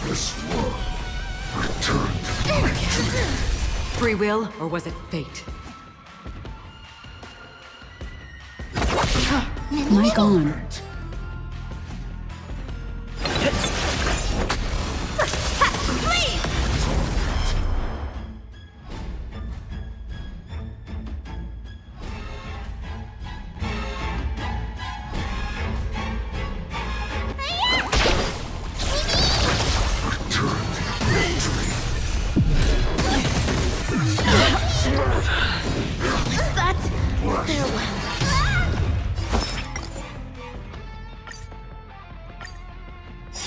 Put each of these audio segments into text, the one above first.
This one returned to victory. Free will, or was it fate? Mic on.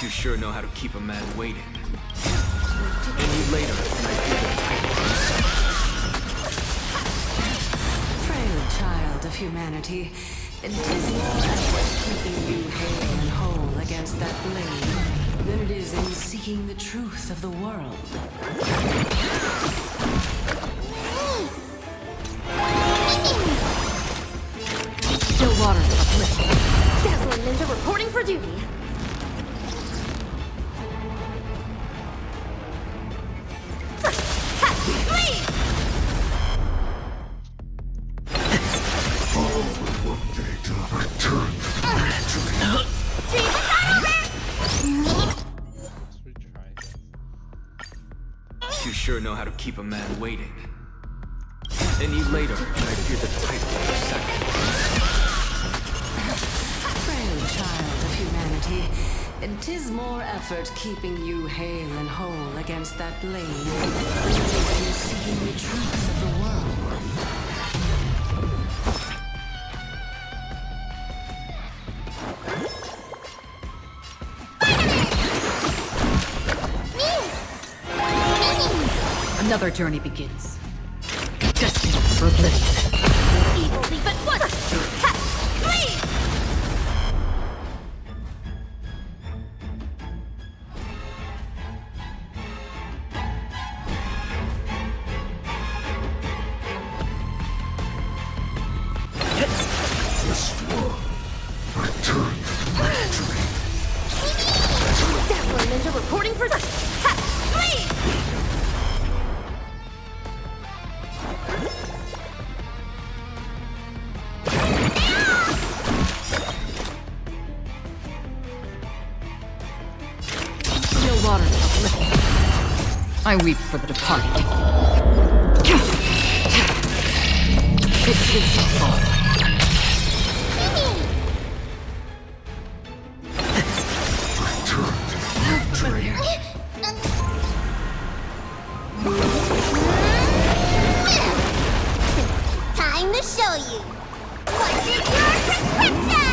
You sure know how to keep a man waiting. And you later, and I feel the tight. Frail child of humanity, it is more effort keeping you hale and whole against that blade than it is in seeking the truth of the world. Still water uplifted. Dazzling Ninja reporting for duty. You sure know how to keep a man waiting. And you later, and I fear the title of sacrifice. Frail child of humanity, it is more effort keeping you hale and whole against that blade than it is in seeking the truth of the world. Another journey begins. Destined for oblivion. Evil leave at once! Ha! Flee! This one returned to victory. Dazzling Ninja reporting for... Ha! Flee! Water uplifted. I weep for the departed. Victory shall fall. Time to show you. What's in your prescription?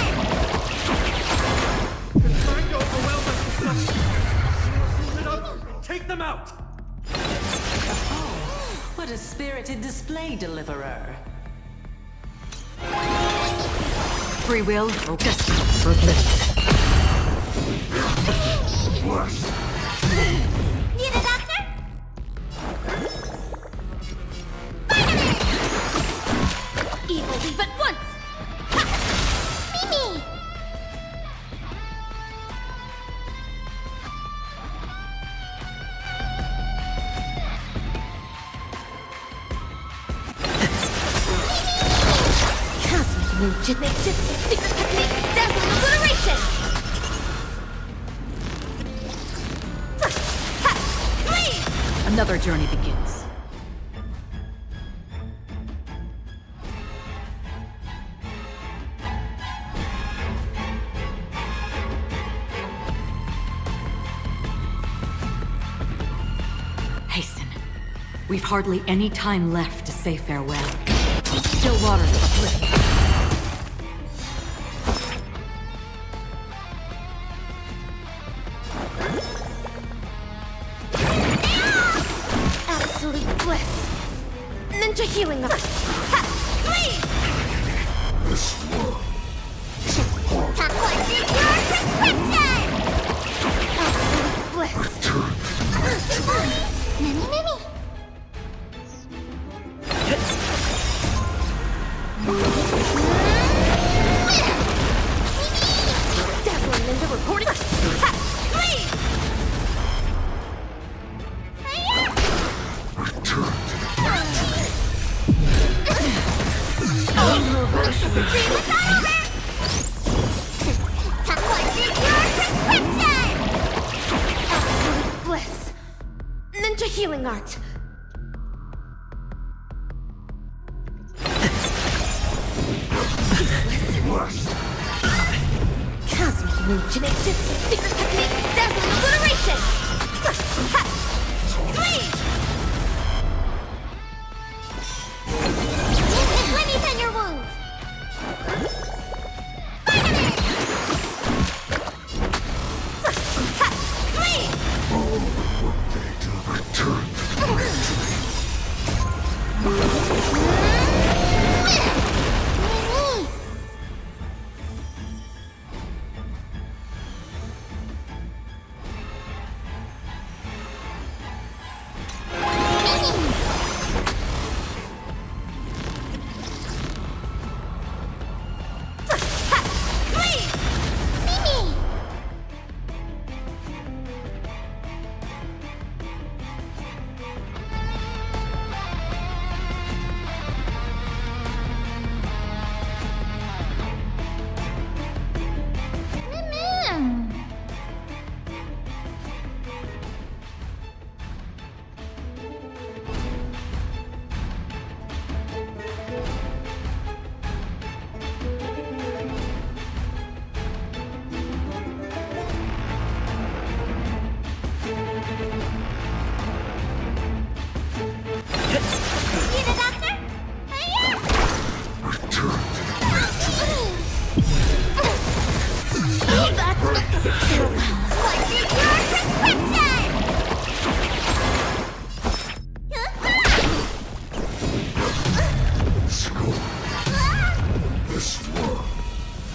They're trying to overwhelm us with stuff. Take them out! Oh, what a spirited display, deliverer. Free will, or destined for oblivion. Need a doctor? Evil leave at once! Ha! Mimi! Cosmic Ninja Ninjutsu secret technique, dazzling obliteration! Ha! Flee! Another journey begins. Hasten. We've hardly any time left to say farewell. Still water uplifted. Absolute bliss. Ninja healing of... Ha! Flee! This one Top one to your prescription! Absolute bliss. returned to victory. Mimi, Mimi! Dazzling Ninja reporting... Ha! Flee! healing art. Cosmic ninja ninjutsu, secret technique, dazzling obliteration. Please. Let me tend your wounds. Please.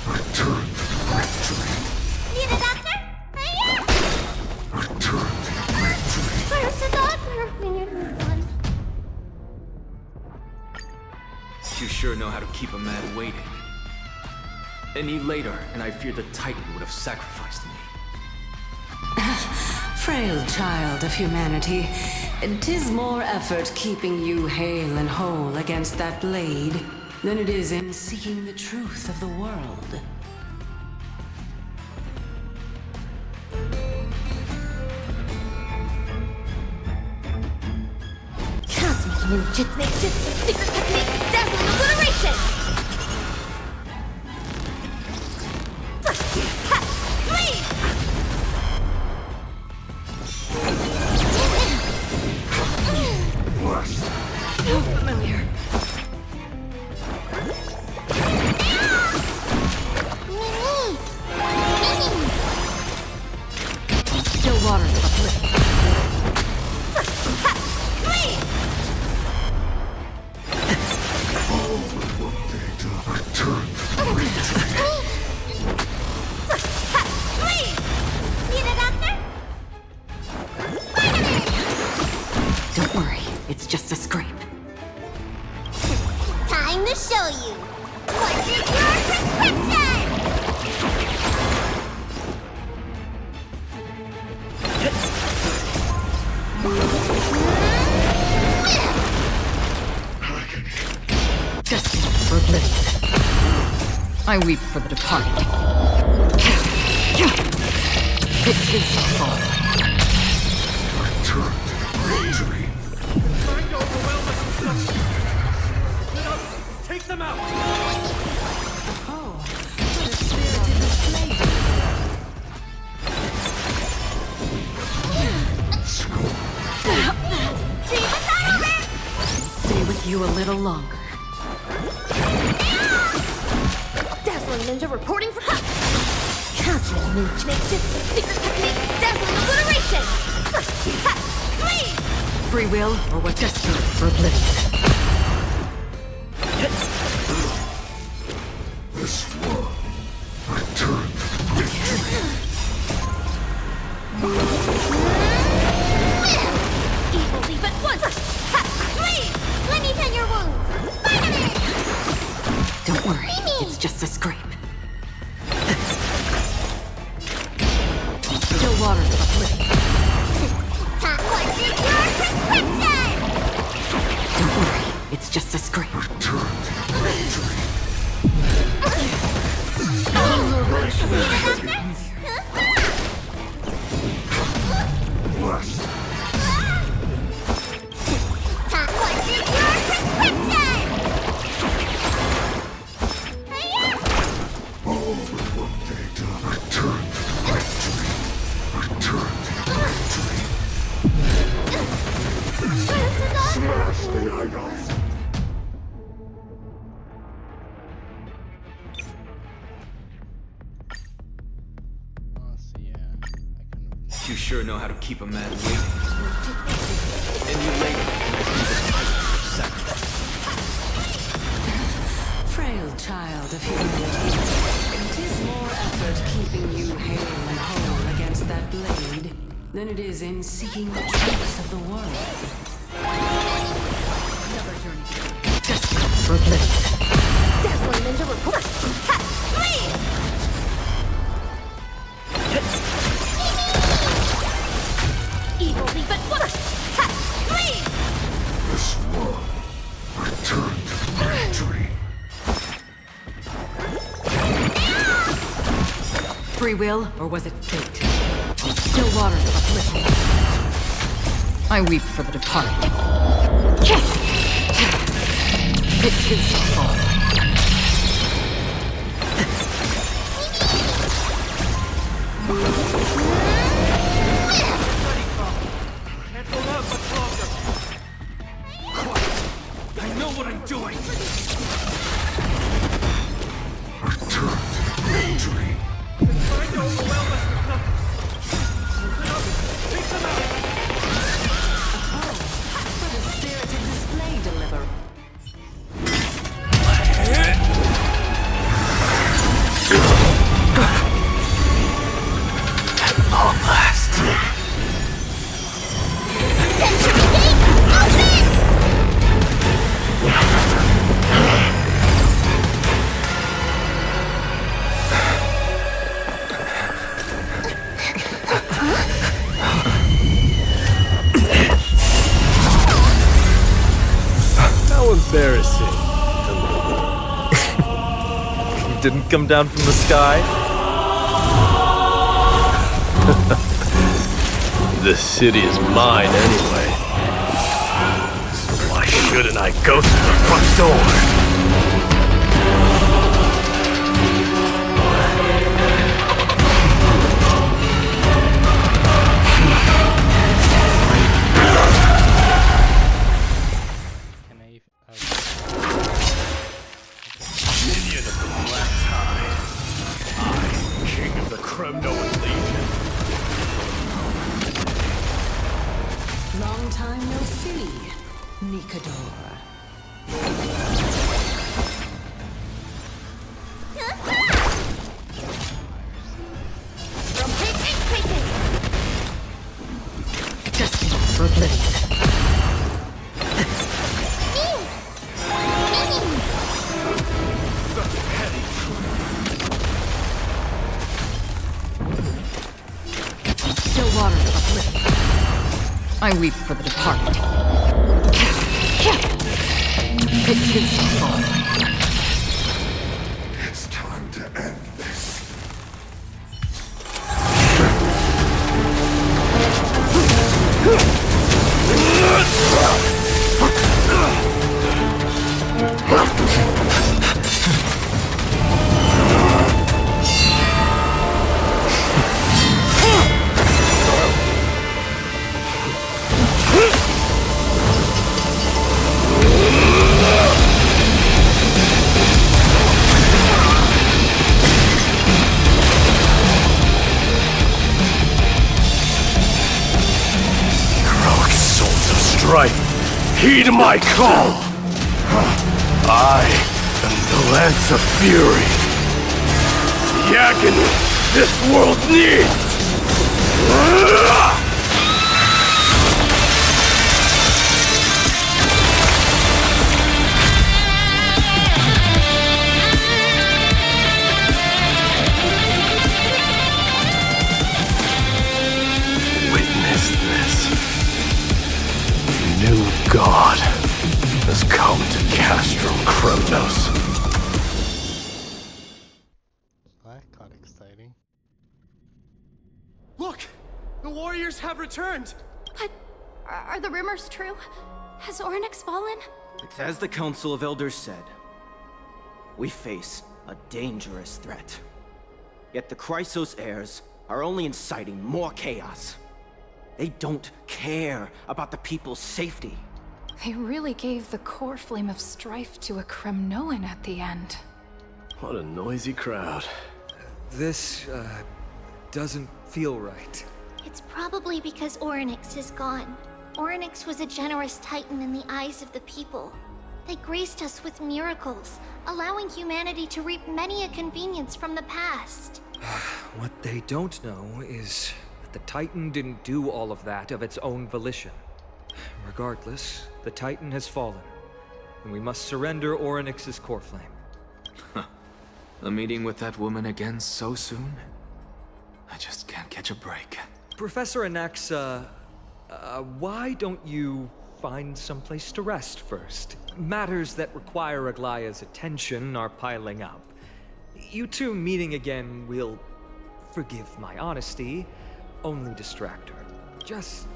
Return. You sure know how to keep a man waiting. Any later, and I fear the Titan would have sacrificed me. Frail child of humanity, 'tis more effort keeping you hale and whole against that blade than it is in seeking the truth of the world. Cosmic ninjutsu, secret technique, dazzling obliteration. Please. So familiar. Still water to the flip. Please. Please. Need a doctor? Don't worry, it's just a scrape. Time to show you. What's your prescription? Destined for oblivion. I weep for the departed. It is a fall. Trying to overwhelm us with stuff. Split up. Take them out. Oh, what a spirited display. Stay with you a little longer. Dazzling ninja reporting for Cosmic ninjutsu, secret technique, dazzling obliteration. Please. Free will or what? Destined for oblivion. This one returned Evil leap at once. Please. Let me tend your wounds. Spider-Man. Don't worry, Mimi. it's just a scrape. Still water to the flip. What's your prescription? Don't worry, it's just a scrape. behind us. Oh, so yeah, I kind of. You sure know how to keep a man waiting. And you later, I feel the titan would have sacrificed. Frail child of humanity, it is more effort keeping you hale and whole against that blade than it is in seeking the truth of the world. Another journey. Destined for oblivion. Dazzling ninja report. Ha! Flee! Evilly but what? Ha! Flee! This world returned to victory. Free will, or was it fate? Still waters of oblivion. I weep for the departed. It is the fall. Can't hold out much longer. Quiet! I know what I'm doing! Return to victory. Trying to overwhelm us with numbers. Take them out! What a spirited display, deliver. Long last. Century Gate! Open! How embarrassing. You didn't come down from the sky? This city is mine anyway. So why shouldn't I go through the front door? Can I? Minion of the Black Tide. I, King of the Kremnoan Legion. Long time no see, Nikador. Destined for oblivion. Still waters of oblivion. I weep for the departed. It is the fall. It's time to end this. Heroic souls of strife, heed my call! I am the Lance of Fury. The agony this world needs! Witness this. New God has come to Castrum Kremnos. That got exciting. Look! The warriors have returned! But are the rumors true? Has Ornyx fallen? It's as the Council of Elders said. We face a dangerous threat. Yet the Chrysos heirs are only inciting more chaos. They don't care about the people's safety. They really gave the core flame of strife to a Kremnoan at the end. What a noisy crowd. This, doesn't feel right. It's probably because Orynyx is gone. Orynyx was a generous titan in the eyes of the people. They graced us with miracles, allowing humanity to reap many a convenience from the past. What they don't know is that the Titan didn't do all of that of its own volition. Regardless, the Titan has fallen, and we must surrender Orynyx's core flame. A meeting with that woman again so soon? I just can't catch a break. Professor Anaxa, why don't you find someplace to rest first? Matters that require Aglaya's attention are piling up. You two meeting again will, forgive my honesty, only distract her. Just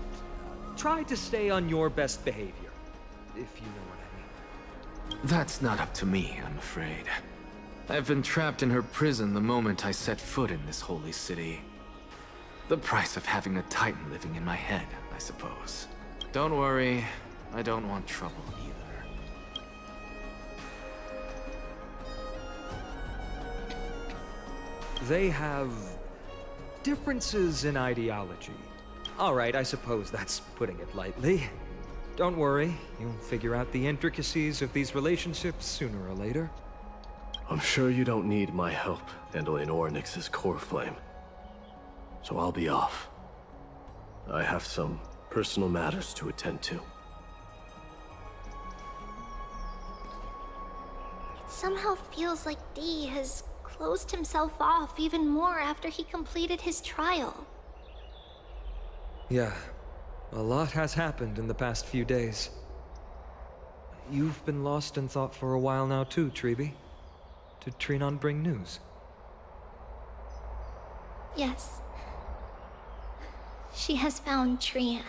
try to stay on your best behavior, if you know what I mean. That's not up to me, I'm afraid. I've been trapped in her prison the moment I set foot in this holy city. The price of having a Titan living in my head, I suppose. Don't worry, I don't want trouble either. They have differences in ideology. All right, I suppose that's putting it lightly. Don't worry, you'll figure out the intricacies of these relationships sooner or later. I'm sure you don't need my help handling Orynyx's core flame. So I'll be off. I have some personal matters to attend to. It somehow feels like D has closed himself off even more after he completed his trial. Yeah, a lot has happened in the past few days. You've been lost in thought for a while now too, Treeby. Did Trinon bring news? Yes. She has found Trian.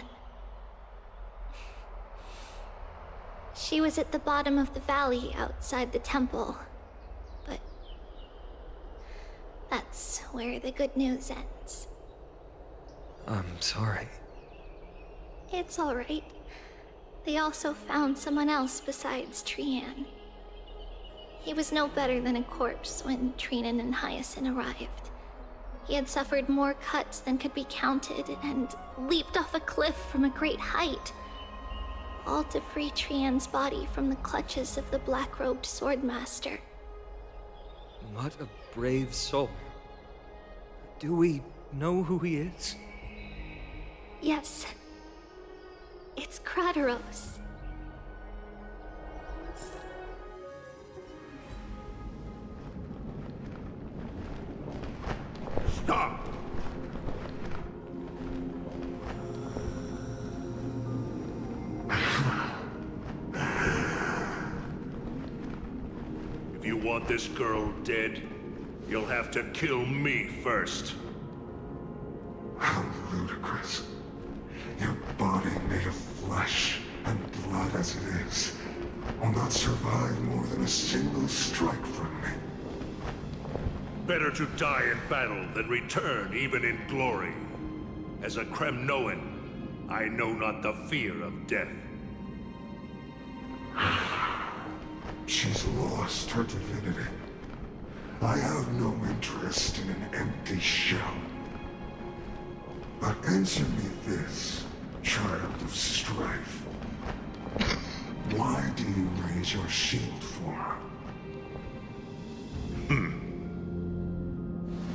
She was at the bottom of the valley outside the temple, but that's where the good news ends. I'm sorry. It's all right. They also found someone else besides Trian. He was no better than a corpse when Trinan and Hyacinth arrived. He had suffered more cuts than could be counted and leaped off a cliff from a great height, all to free Trian's body from the clutches of the black-robed swordmaster. What a brave soul. Do we know who he is? Yes. It's Krateros. Stop! If you want this girl dead, you'll have to kill me first. How ludicrous. Your body made of flesh and blood as it is will not survive more than a single strike from me. Better to die in battle than return even in glory. As a Kremnoan, I know not the fear of death. She's lost her divinity. I have no interest in an empty shell. But answer me this, child of strife. Why do you raise your shield for her?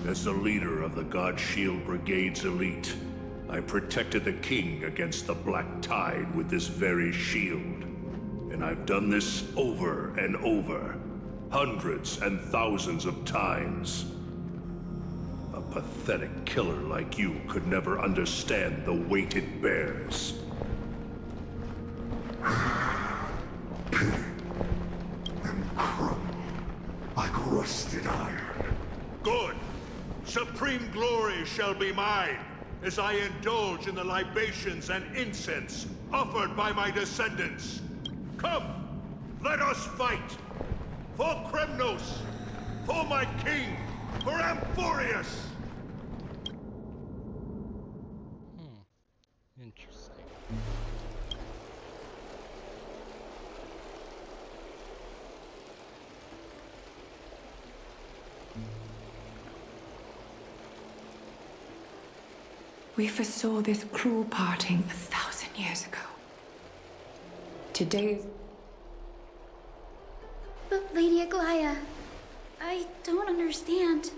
As the leader of the God Shield Brigade's elite, I protected the king against the Black Tide with this very shield. And I've done this over and over, hundreds and thousands of times. A pathetic killer like you could never understand the weight it bears. Pity and crumble like rusted iron. Good! Supreme glory shall be mine, as I indulge in the libations and incense offered by my descendants. Come, let us fight! For Kremnos! For my king! For Amphorius! Interesting. We foresaw this cruel parting 1,000 years ago. Today's... But Lady Aglaya, I don't understand.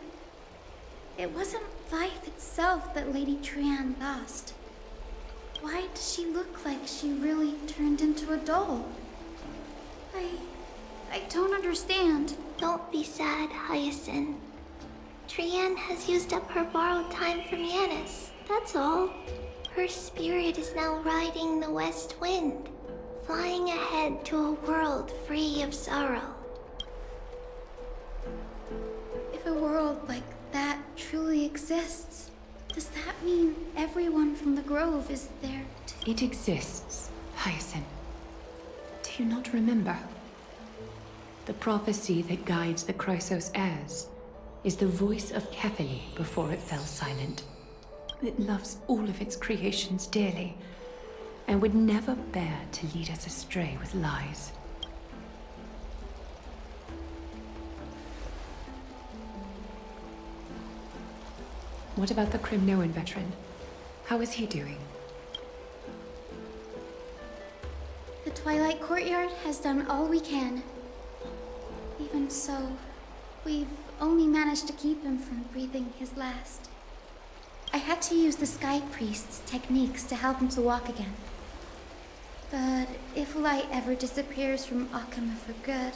It wasn't life itself that Lady Trian lost. Why does she look like she really turned into a doll? I don't understand. Don't be sad, Hyacinth. Trian has used up her borrowed time from Yanis, that's all. Her spirit is now riding the west wind, flying ahead to a world free of sorrow. If a world like that truly exists, does that mean everyone from the Grove is there too? It exists, Hyacinth. Do you not remember? The prophecy that guides the Chrysos heirs is the voice of Kefili before it fell silent. It loves all of its creations dearly, and would never bear to lead us astray with lies. What about the Crimnoan veteran? How is he doing? The Twilight Courtyard has done all we can. Even so, we've only managed to keep him from breathing his last. I had to use the Sky Priest's techniques to help him to walk again. But if light ever disappears from Akama for good...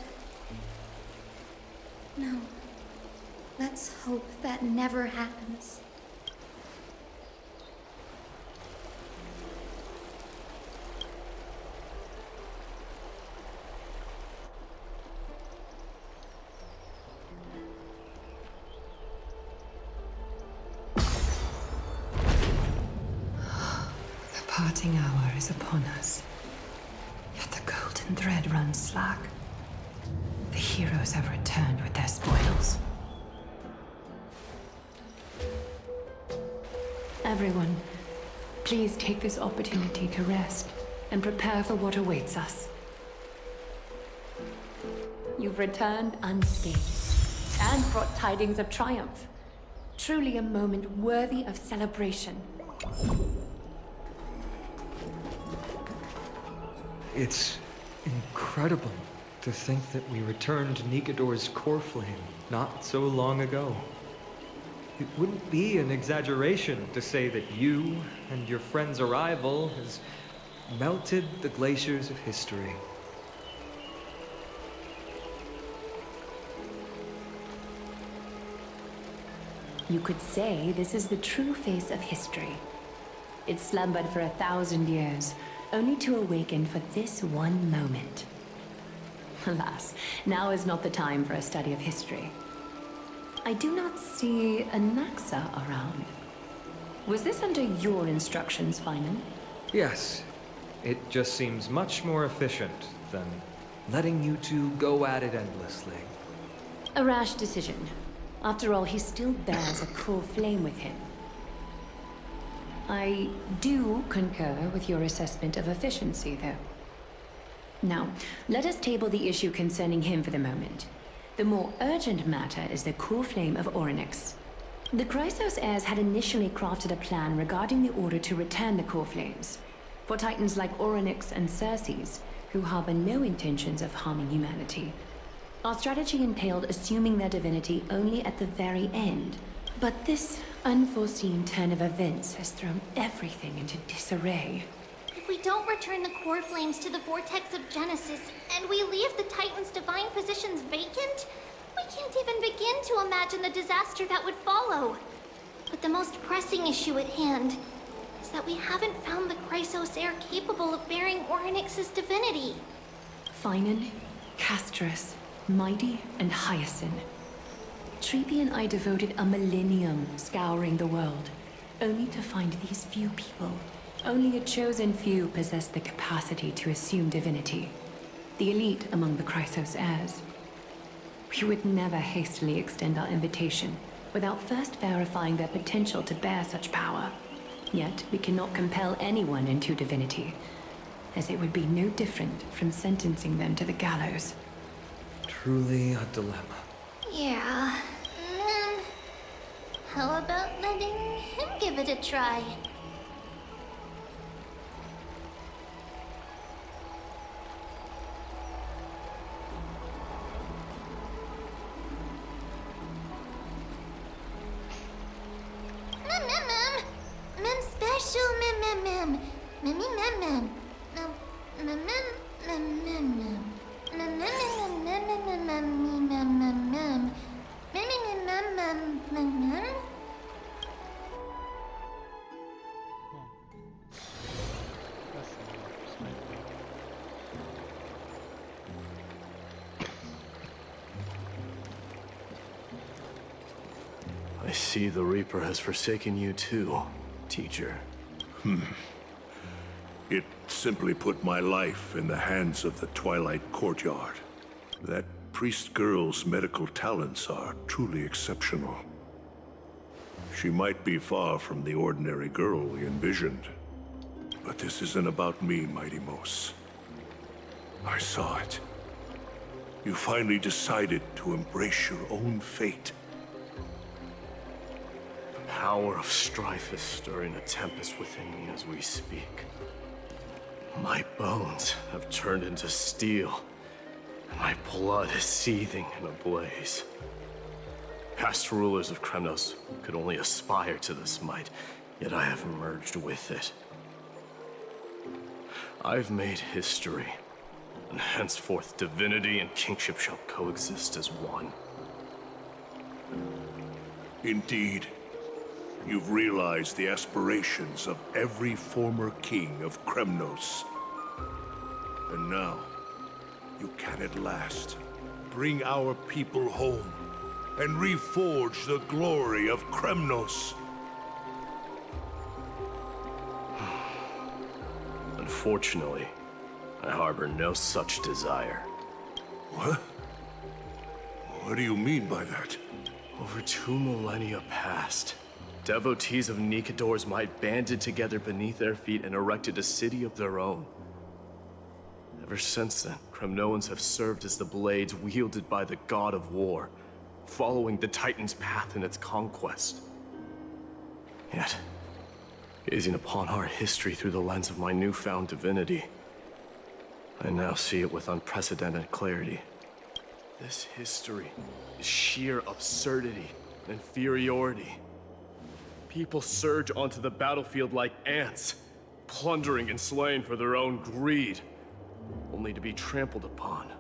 No. Let's hope that never happens. The parting hour is upon us. Yet the golden thread runs slack. The heroes have returned with their spoils. Everyone, please take this opportunity to rest and prepare for what awaits us. You've returned unscathed and brought tidings of triumph. Truly a moment worthy of celebration. It's incredible to think that we returned Nikador's core flame not so long ago. It wouldn't be an exaggeration to say that you and your friend's arrival has melted the glaciers of history. You could say this is the true face of history. It slumbered for 1,000 years, only to awaken for this one moment. Alas, now is not the time for a study of history. I do not see a Naxa around. Was this under your instructions, Finan? Yes, it just seems much more efficient than letting you two go at it endlessly. A rash decision. After all, he still bears a core flame with him. I do concur with your assessment of efficiency, though. Now, let us table the issue concerning him for the moment. The more urgent matter is the core flame of Orynyx. The Chrysos heirs had initially crafted a plan regarding the order to return the core flames. For titans like Orynyx and Circes, who harbor no intentions of harming humanity. Our strategy entailed assuming their divinity only at the very end. But this unforeseen turn of events has thrown everything into disarray. If we don't return the core flames to the vortex of Genesis, and we leave the Titan's divine positions vacant, we can't even begin to imagine the disaster that would follow. But the most pressing issue at hand is that we haven't found the Chrysos heir capable of bearing Orynyx's divinity. Finan, Castris, Mighty, and Hyacinth. Treepy and I devoted a millennium scouring the world, only to find these few people. Only a chosen few possess the capacity to assume divinity. The elite among the Chrysos heirs. We would never hastily extend our invitation without first verifying their potential to bear such power. Yet we cannot compel anyone into divinity, as it would be no different from sentencing them to the gallows. Truly a dilemma. Yeah. How about letting him give it a try? I see the Reaper has forsaken you too, teacher. It simply put my life in the hands of the Twilight Courtyard. That priest girl's medical talents are truly exceptional. She might be far from the ordinary girl we envisioned. But this isn't about me, Mighty Mos. I saw it. You finally decided to embrace your own fate. The power of strife is stirring a tempest within me as we speak. My bones have turned into steel, and my blood is seething in a blaze. Past rulers of Kremnos could only aspire to this might, yet I have merged with it. I've made history, and henceforth divinity and kingship shall coexist as one. Indeed, you've realized the aspirations of every former king of Kremnos. And now, you can at last bring our people home and reforge the glory of Kremnos. Unfortunately, I harbor no such desire. What? What do you mean by that? Over 2 millennia past, devotees of Nikador's might banded together beneath their feet and erected a city of their own. Ever since then, Kremnoans have served as the blades wielded by the god of war, following the Titan's path in its conquest. Yet, gazing upon our history through the lens of my newfound divinity, I now see it with unprecedented clarity. This history is sheer absurdity and inferiority. People surge onto the battlefield like ants, plundering and slaying for their own greed, only to be trampled upon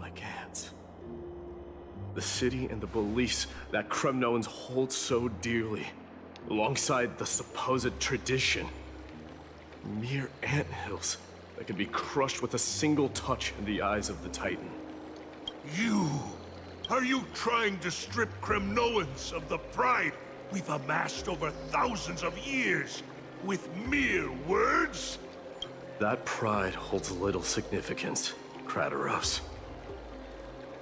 like ants. The city and the beliefs that Kremnoans hold so dearly, alongside the supposed tradition, mere anthills that can be crushed with a single touch in the eyes of the Titan. You! Are you trying to strip Kremnoans of the pride we've amassed over thousands of years with mere words? That pride holds little significance, Kratoros.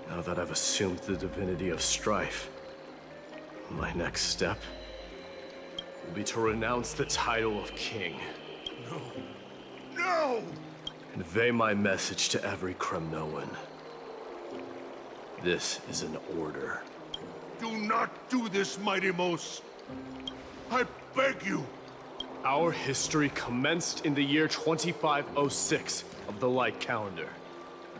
Now that I've assumed the divinity of strife, my next step will be to renounce the title of king. No! No! Convey my message to every Kremnoan. This is an order. Do not do this, Mighty Mos. I beg you. Our history commenced in the year 2506 of the Light Calendar,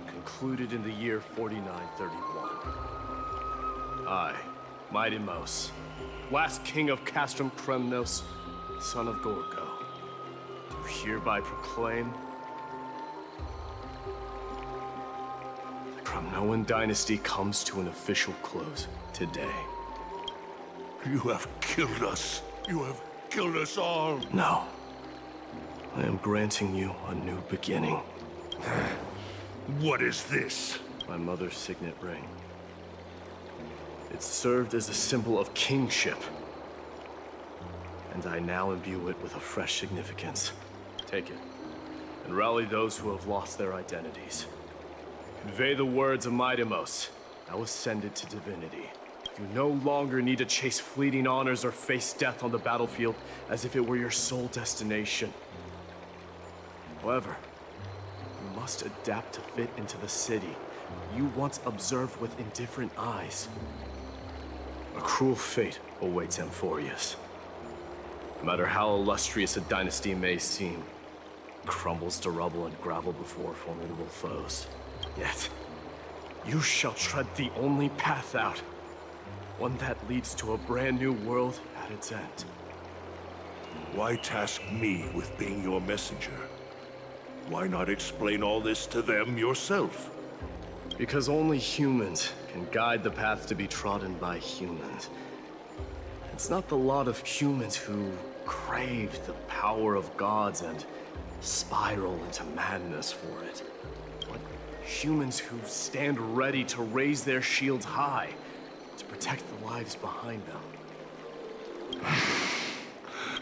concluded in the year 4931. I, Mighty Mos, last king of Castrum Kremnos, son of Gorgo, do hereby proclaim the Kremnoan dynasty comes to an official close today. You have killed us. You have killed us all. No. I am granting you a new beginning. What is this? My mother's signet ring. It served as a symbol of kingship, and I now imbue it with a fresh significance. Take it, and rally those who have lost their identities. Convey the words of Mighty Mos, now ascended to divinity. You no longer need to chase fleeting honors or face death on the battlefield as if it were your sole destination. However, you must adapt to fit into the city you once observed with indifferent eyes. A cruel fate awaits Amphorius. No matter how illustrious a dynasty may seem, it crumbles to rubble and gravel before formidable foes. Yet, you shall tread the only path out, one that leads to a brand new world at its end. Why task me with being your messenger? Why not explain all this to them yourself? Because only humans can guide the path to be trodden by humans. It's not the lot of humans who crave the power of gods and spiral into madness for it, but humans who stand ready to raise their shields high to protect the lives behind them.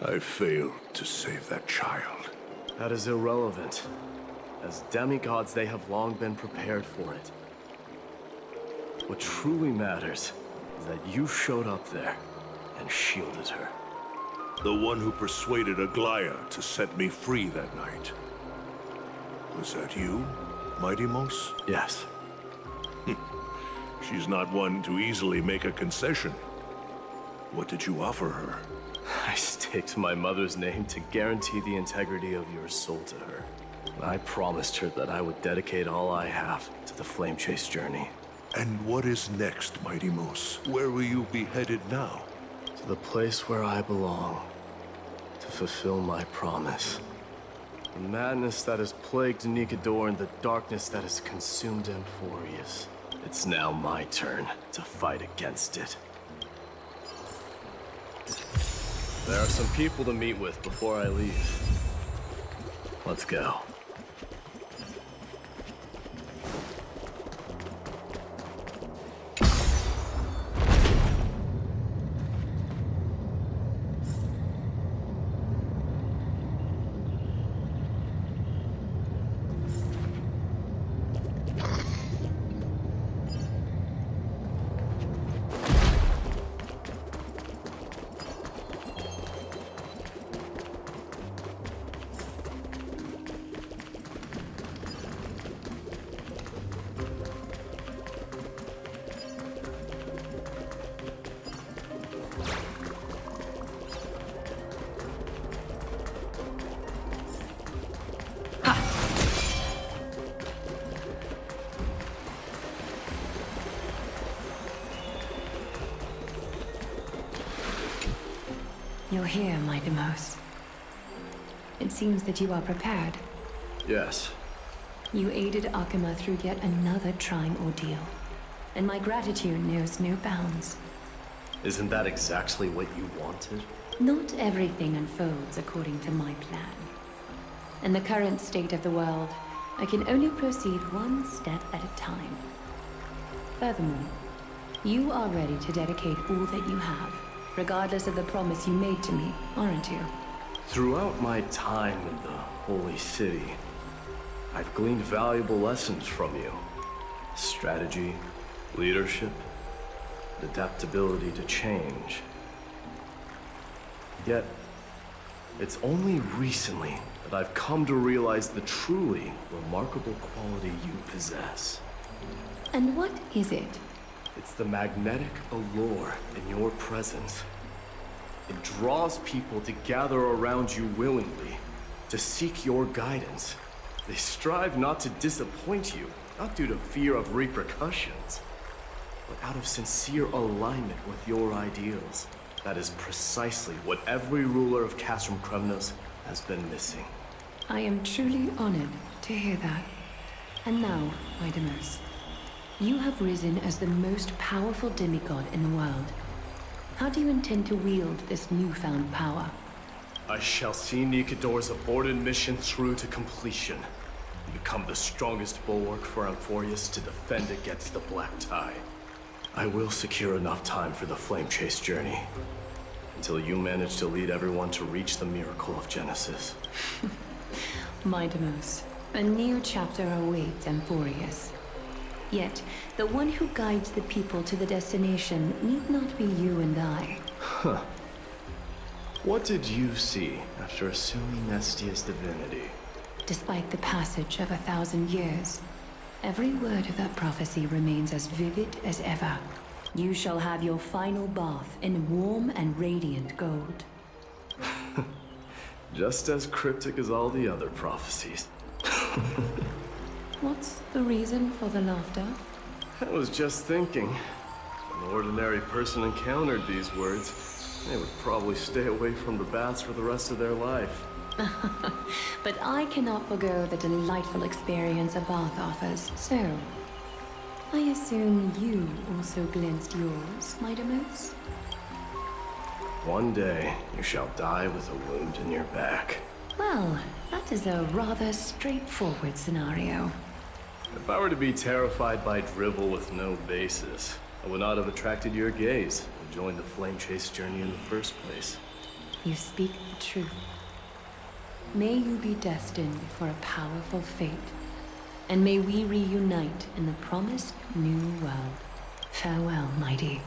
I failed to save that child. That is irrelevant. As demigods, they have long been prepared for it. What truly matters is that you showed up there and shielded her. The one who persuaded Aglaya to set me free that night. Was that you, Mighty Mos? Yes. She's not one to easily make a concession. What did you offer her? I staked my mother's name to guarantee the integrity of your soul to her. I promised her that I would dedicate all I have to the Flame Chase journey. And what is next, Mighty Mos? Where will you be headed now? To the place where I belong. To fulfill my promise. The madness that has plagued Nikador and the darkness that has consumed Amphorius. It's now my turn to fight against it. There are some people to meet with before I leave. Let's go. You're here, Mighty Mos. It seems that you are prepared. Yes. You aided Akuma through yet another trying ordeal, and my gratitude knows no bounds. Isn't that exactly what you wanted? Not everything unfolds according to my plan. In the current state of the world, I can only proceed one step at a time. Furthermore, you are ready to dedicate all that you have, regardless of the promise you made to me, aren't you? Throughout my time in the Holy City, I've gleaned valuable lessons from you. Strategy, leadership, adaptability to change. Yet, it's only recently that I've come to realize the truly remarkable quality you possess. And what is it? It's the magnetic allure in your presence. It draws people to gather around you willingly, to seek your guidance. They strive not to disappoint you, not due to fear of repercussions, but out of sincere alignment with your ideals. That is precisely what every ruler of Castrum Kremnos has been missing. I am truly honored to hear that. And now, Mighty Mos, you have risen as the most powerful demigod in the world. How do you intend to wield this newfound power? I shall see Nikador's aborted mission through to completion, and become the strongest bulwark for Amphorius to defend against the Black Tide. I will secure enough time for the Flame Chase journey, until you manage to lead everyone to reach the miracle of Genesis. Mighty Mos, a new chapter awaits Amphorius. Yet, the one who guides the people to the destination need not be you and I. Huh. What did you see after assuming Nestia's divinity? Despite the passage of 1,000 years, every word of that prophecy remains as vivid as ever. You shall have your final bath in warm and radiant gold. Just as cryptic as all the other prophecies. What's the reason for the laughter? I was just thinking. If an ordinary person encountered these words, They would probably stay away from the baths for the rest of their life. But I cannot forgo the delightful experience a bath offers, so... I assume you also glimpsed yours, my Demus? One day, you shall die with a wound in your back. Well, that is a rather straightforward scenario. If I were to be terrified by drivel with no basis, I would not have attracted your gaze and joined the flame chase journey in the first place. You speak the truth. May you be destined for a powerful fate, and may we reunite in the promised new world. Farewell, mighty.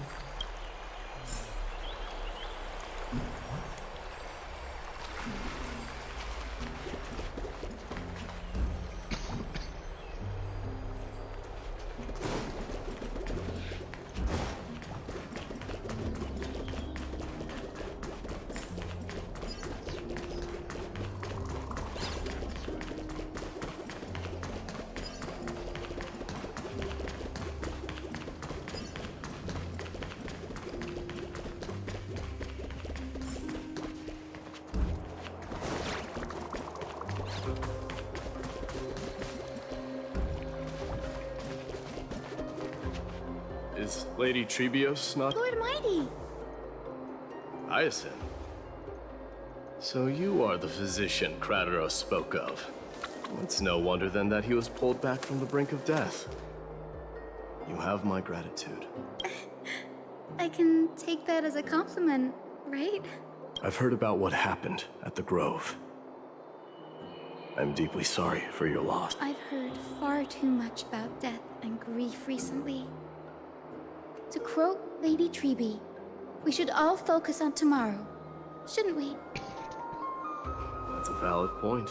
Is Lady Trebios not... Lord Mighty! Hyacinth? So you are the physician Krateros spoke of. It's no wonder then that he was pulled back from the brink of death. You have my gratitude. I can take that as a compliment, right? I've heard about what happened at the Grove. I'm deeply sorry for your loss. I've heard far too much about death and grief recently. To quote Lady Treby, we should all focus on tomorrow, shouldn't we? That's a valid point.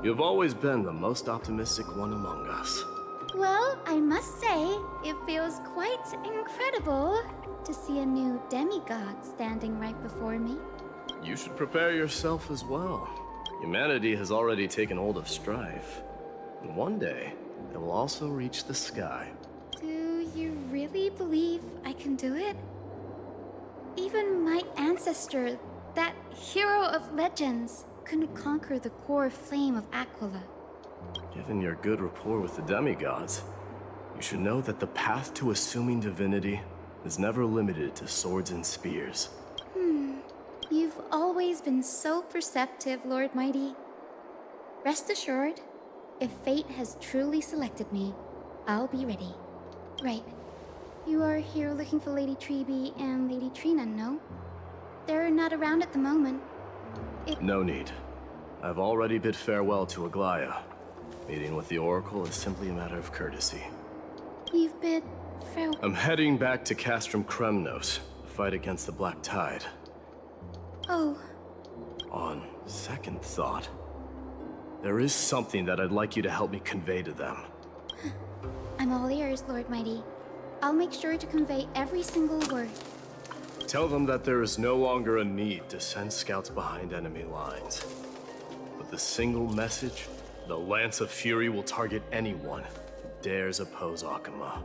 You've always been the most optimistic one among us. Well, I must say, it feels quite incredible to see a new demigod standing right before me. You should prepare yourself as well. Humanity has already taken hold of strife. And one day, it will also reach the sky. Do you really believe I can do it? Even my ancestor, that hero of legends, couldn't conquer the core flame of Aquila. Given your good rapport with the demigods, you should know that the path to assuming divinity is never limited to swords and spears. You've always been so perceptive, Lord Mighty. Rest assured, if fate has truly selected me, I'll be ready. Right. You are here looking for Lady Treby and Lady Trina, no? They're not around at the moment. No need. I've already bid farewell to Aglaya. Meeting with the Oracle is simply a matter of courtesy. You've bid farewell. I'm heading back to Castrum Kremnos to fight against the Black Tide. Oh. On second thought, there is something that I'd like you to help me convey to them. I'm all ears, Lord Mighty. I'll make sure to convey every single word. Tell them that there is no longer a need to send scouts behind enemy lines. With a single message, the Lance of Fury will target anyone who dares oppose Akama.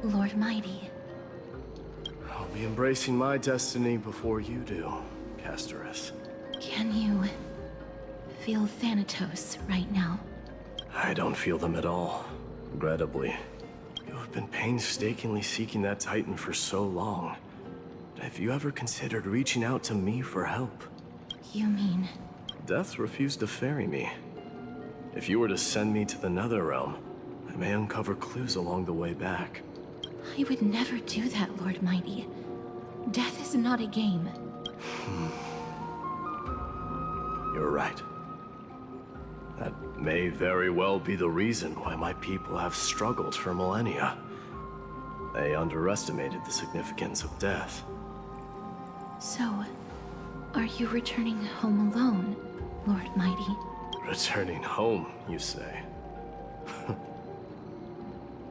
Lord Mighty. I'll be embracing my destiny before you do, Castorus. Can you feel Thanatos right now? I don't feel them at all, regrettably. You have been painstakingly seeking that Titan for so long. Have you ever considered reaching out to me for help? You mean... Death refused to ferry me. If you were to send me to the Netherrealm, I may uncover clues along the way back. I would never do that, Lord Mighty. Death is not a game. You're right. That may very well be the reason why my people have struggled for millennia. They underestimated the significance of death. So, are you returning home alone, Lord Mighty? Returning home, you say?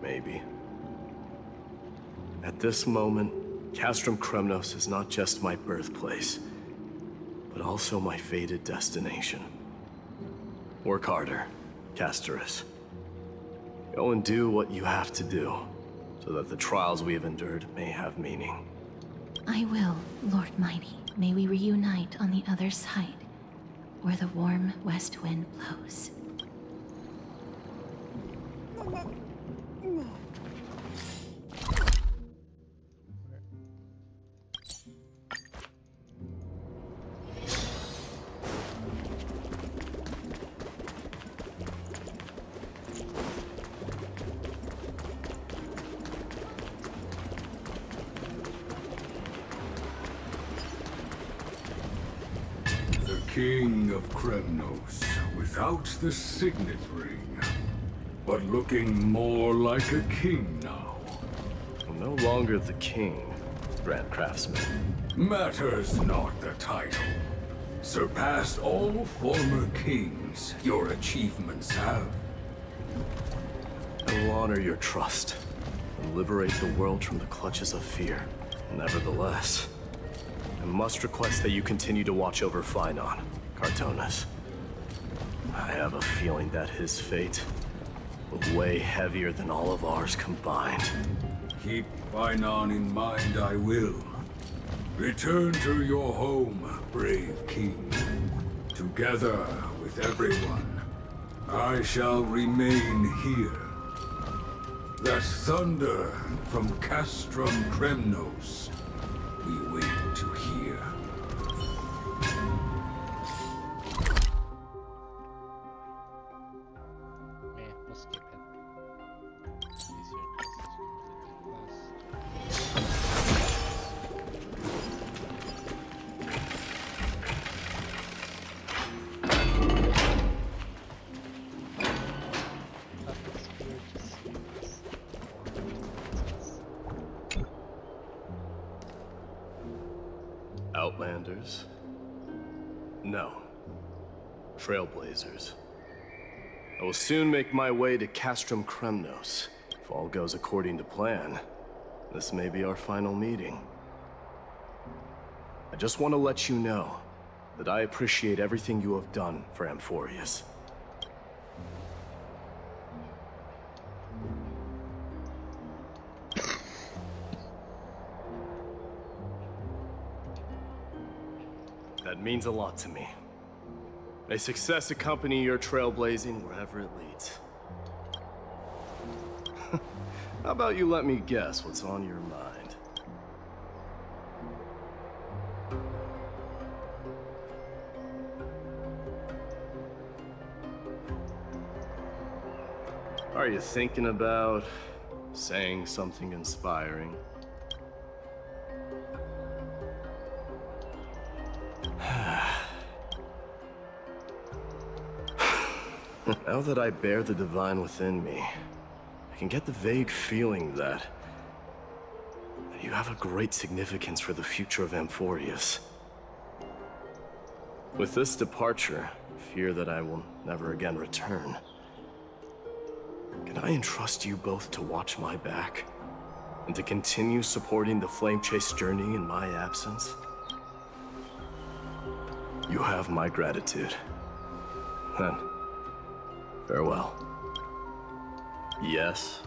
Maybe. At this moment, Castrum Kremnos is not just my birthplace, but also my fated destination. Work harder, Castorus. Go and do what you have to do, so that the trials we have endured may have meaning. I will, Lord Mighty. May we reunite on the other side, where the warm west wind blows. King of Kremnos, without the signet ring, but looking more like a king now. I'm no longer the king, Grand Craftsman. Matters not the title. Surpassed all former kings, your achievements have. I will honor your trust and liberate the world from the clutches of fear. Nevertheless, I must request that you continue to watch over Phainon, Cartonis. I have a feeling that his fate will weigh heavier than all of ours combined. Keep Phainon in mind, I will. Return to your home, brave king. Together with everyone, I shall remain here. That thunder from Castrum Kremnos, we wait to hear. We'll skip it. It's easier just to Outlanders? No. Trailblazers. I will soon make my way to Castrum Kremnos. If all goes according to plan, this may be our final meeting. I just want to let you know that I appreciate everything you have done for Amphorius. That means a lot to me. May success accompany your trailblazing wherever it leads. How about you let me guess what's on your mind? Are you thinking about saying something inspiring? Now that I bear the divine within me, I can get the vague feeling that you have a great significance for the future of Amphorius. With this departure, I fear that I will never again return. Can I entrust you both to watch my back? And to continue supporting the Flame Chase journey in my absence? You have my gratitude. Then, farewell. Yes?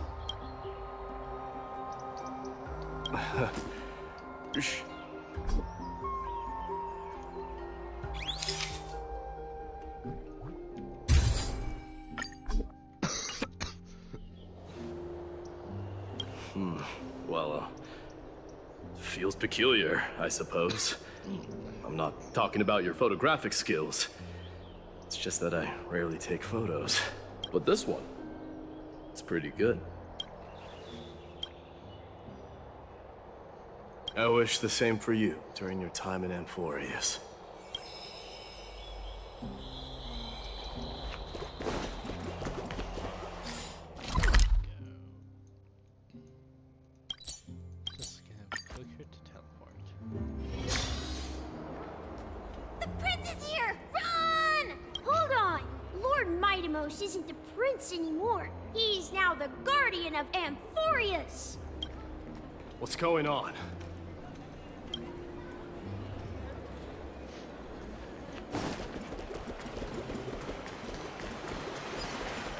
Well, feels peculiar, I suppose. I'm not talking about your photographic skills. It's just that I rarely take photos. But this one, it's pretty good. I wish the same for you during your time in Amphorius. Just gonna click here to teleport. The prince is here! Run! Hold on! Lord Mightimos isn't the prince anymore. He's now the guardian of Amphorius! What's going on?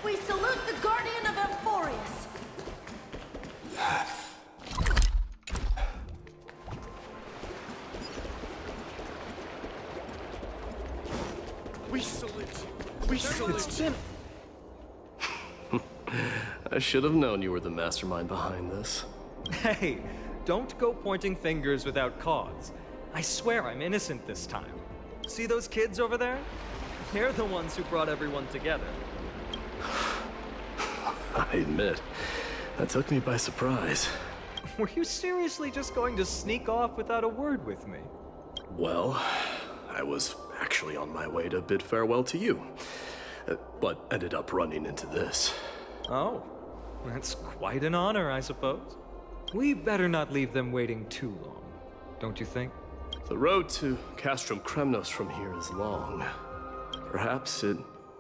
We salute the guardian of Amphorius! We salute you. We salute you. I should have known you were the mastermind behind this. Hey, don't go pointing fingers without cause. I swear I'm innocent this time. See those kids over there? They're the ones who brought everyone together. I admit, that took me by surprise. Were you seriously just going to sneak off without a word with me? Well, I was actually on my way to bid farewell to you, but ended up running into this. Oh, that's quite an honor, I suppose. We better not leave them waiting too long, don't you think? The road to Castrum Kremnos from here is long. Perhaps it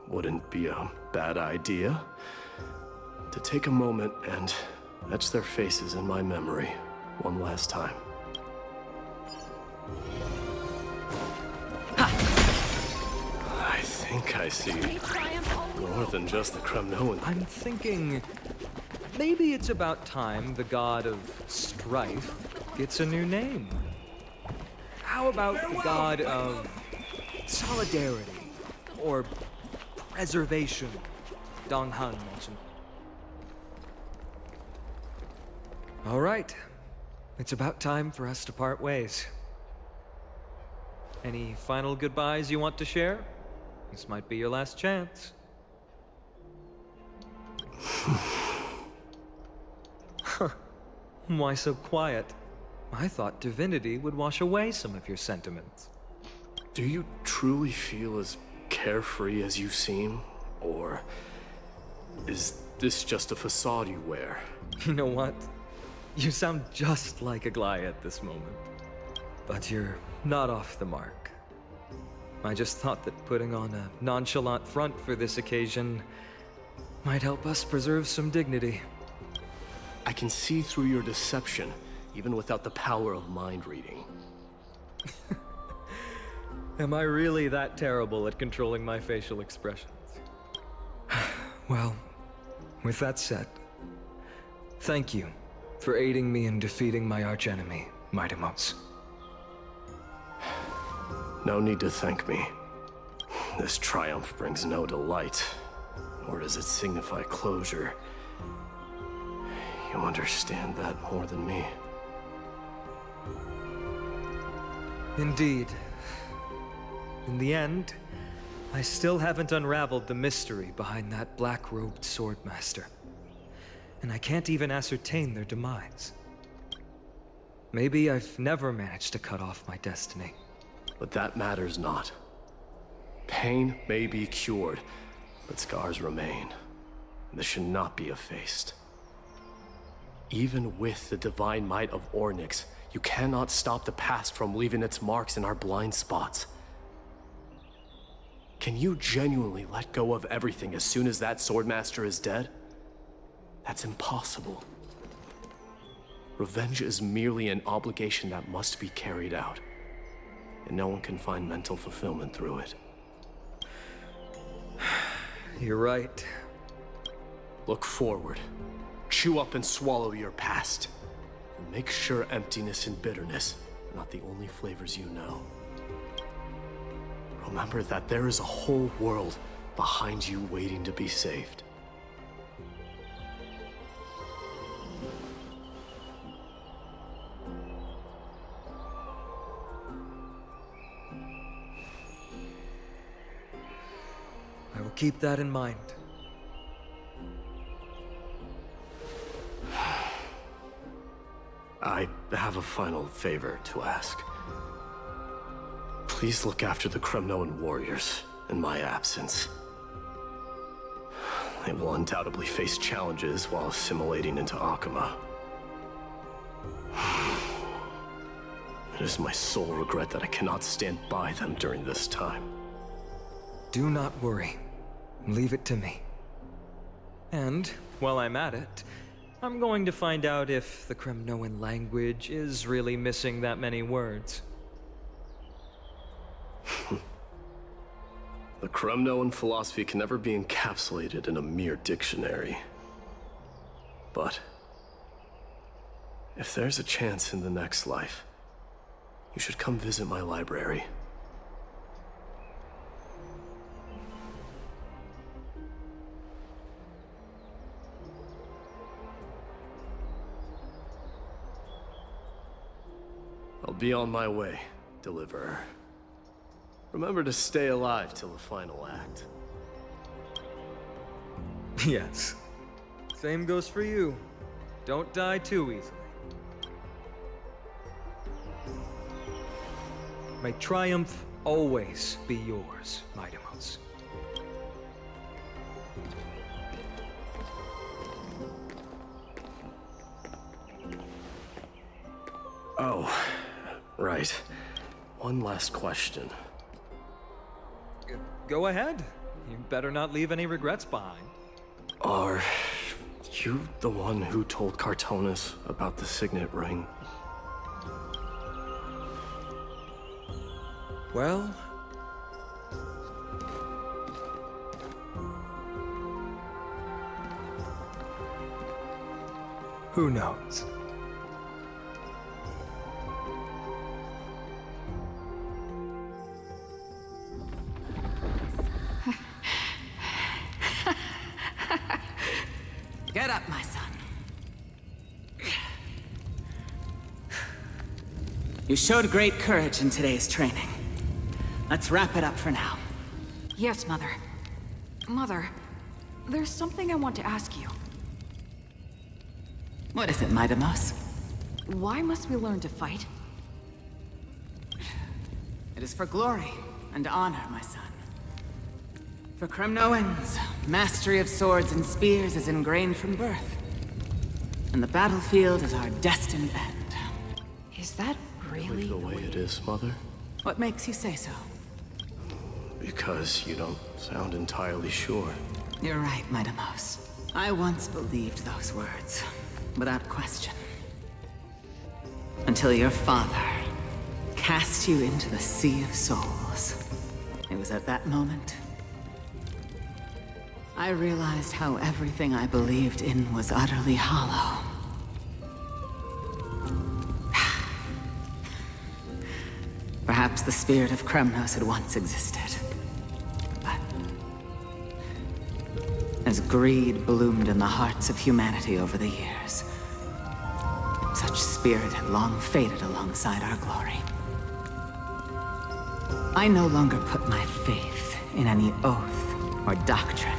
wouldn't be a bad idea to take a moment and etch their faces in my memory one last time. I think I see more than just the Kremnoan. I'm thinking maybe it's about time the god of strife gets a new name. How about the god of solidarity or preservation? Dong Han mentioned. All right, it's about time for us to part ways. Any final goodbyes you want to share? This might be your last chance. Why so quiet? I thought divinity would wash away some of your sentiments. Do you truly feel as carefree as you seem? Or is this just a facade you wear? You know what? You sound just like Aglaia at this moment. But you're not off the mark. I just thought that putting on a nonchalant front for this occasion might help us preserve some dignity. I can see through your deception, even without the power of mind reading. Am I really that terrible at controlling my facial expressions? Well, with that said, thank you for aiding me in defeating my archenemy, Mightimos. No need to thank me. This triumph brings no delight, nor does it signify closure. You understand that more than me. Indeed. In the end, I still haven't unraveled the mystery behind that black-robed swordmaster. And I can't even ascertain their demise. Maybe I've never managed to cut off my destiny. But that matters not. Pain may be cured, but scars remain. And this should not be effaced. Even with the divine might of Ornyx, you cannot stop the past from leaving its marks in our blind spots. Can you genuinely let go of everything as soon as that swordmaster is dead? That's impossible. Revenge is merely an obligation that must be carried out. And no one can find mental fulfillment through it. You're right. Look forward. Chew up and swallow your past. And make sure emptiness and bitterness are not the only flavors you know. Remember that there is a whole world behind you waiting to be saved. I will keep that in mind. I have a final favor to ask. Please look after the Kremnoan warriors in my absence. They will undoubtedly face challenges while assimilating into Akama. It is my sole regret that I cannot stand by them during this time. Do not worry. Leave it to me. And, while I'm at it, I'm going to find out if the Kremnoan language is really missing that many words. The Kremnoan philosophy can never be encapsulated in a mere dictionary. But if there's a chance in the next life, you should come visit my library. I'll be on my way, Deliverer. Remember to stay alive till the final act. Yes. Same goes for you. Don't die too easily. May triumph always be yours, Maidamos. Oh, right. One last question. Go ahead. You better not leave any regrets behind. Are you the one who told Cartonis about the signet ring? Well... who knows? Get up, my son. You showed great courage in today's training. Let's wrap it up for now. Yes, Mother. Mother, there's something I want to ask you. What is it, Maidamos? Why must we learn to fight? It is for glory and honor, my son. For Kremnoans, mastery of swords and spears is ingrained from birth. And the battlefield is our destined end. Is that really the way it is, Mother? What makes you say so? Because you don't sound entirely sure. You're right, Maidamos. I once believed those words, without question. Until your father cast you into the Sea of Souls. It was at that moment I realized how everything I believed in was utterly hollow. Perhaps the spirit of Kremnos had once existed. But as greed bloomed in the hearts of humanity over the years, such spirit had long faded alongside our glory. I no longer put my faith in any oath or doctrine.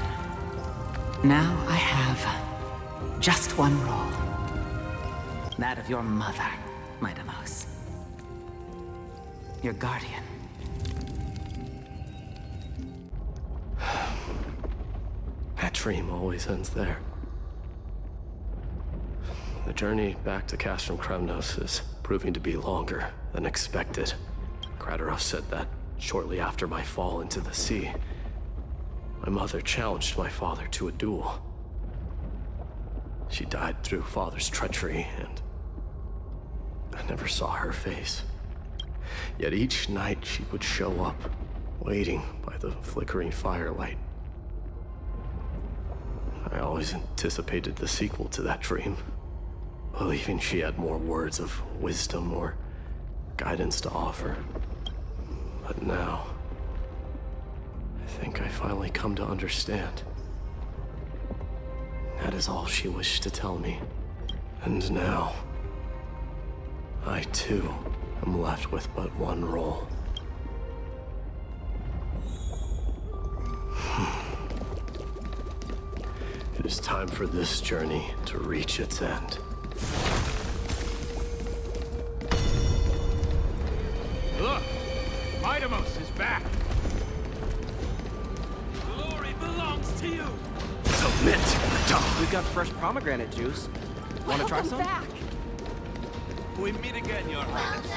Now I have just one role. That of your mother, Maidamos. Your guardian. That dream always ends there. The journey back to Castrum Kremnos is proving to be longer than expected. Krateros said that shortly after my fall into the sea, my mother challenged my father to a duel. She died through father's treachery, and I never saw her face. Yet each night she would show up, waiting by the flickering firelight. I always anticipated the sequel to that dream. believing she had more words of wisdom or guidance to offer. But now, I think I finally come to understand. That is all she wished to tell me. And now, I too am left with but one role. It is time for this journey to reach its end. Look! Mightimos is back! Glory belongs to you! Submit, dog! We've got fresh pomegranate juice. Want to try some? Back. We meet again, Your Highness.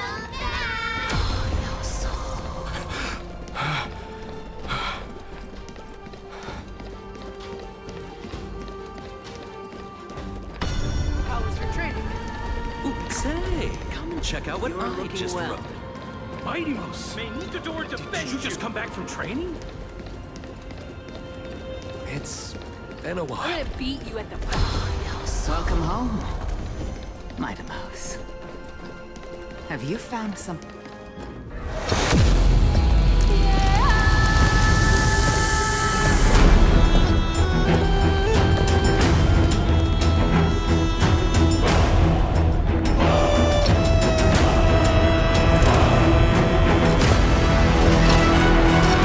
How was your training? Ooh, say, come and check out what You're I looking just well. wrote. Mightimos! Did you just come back from training? It's been a I'm while. gonna beat you at the... Welcome home, Mightimos. Have you found some...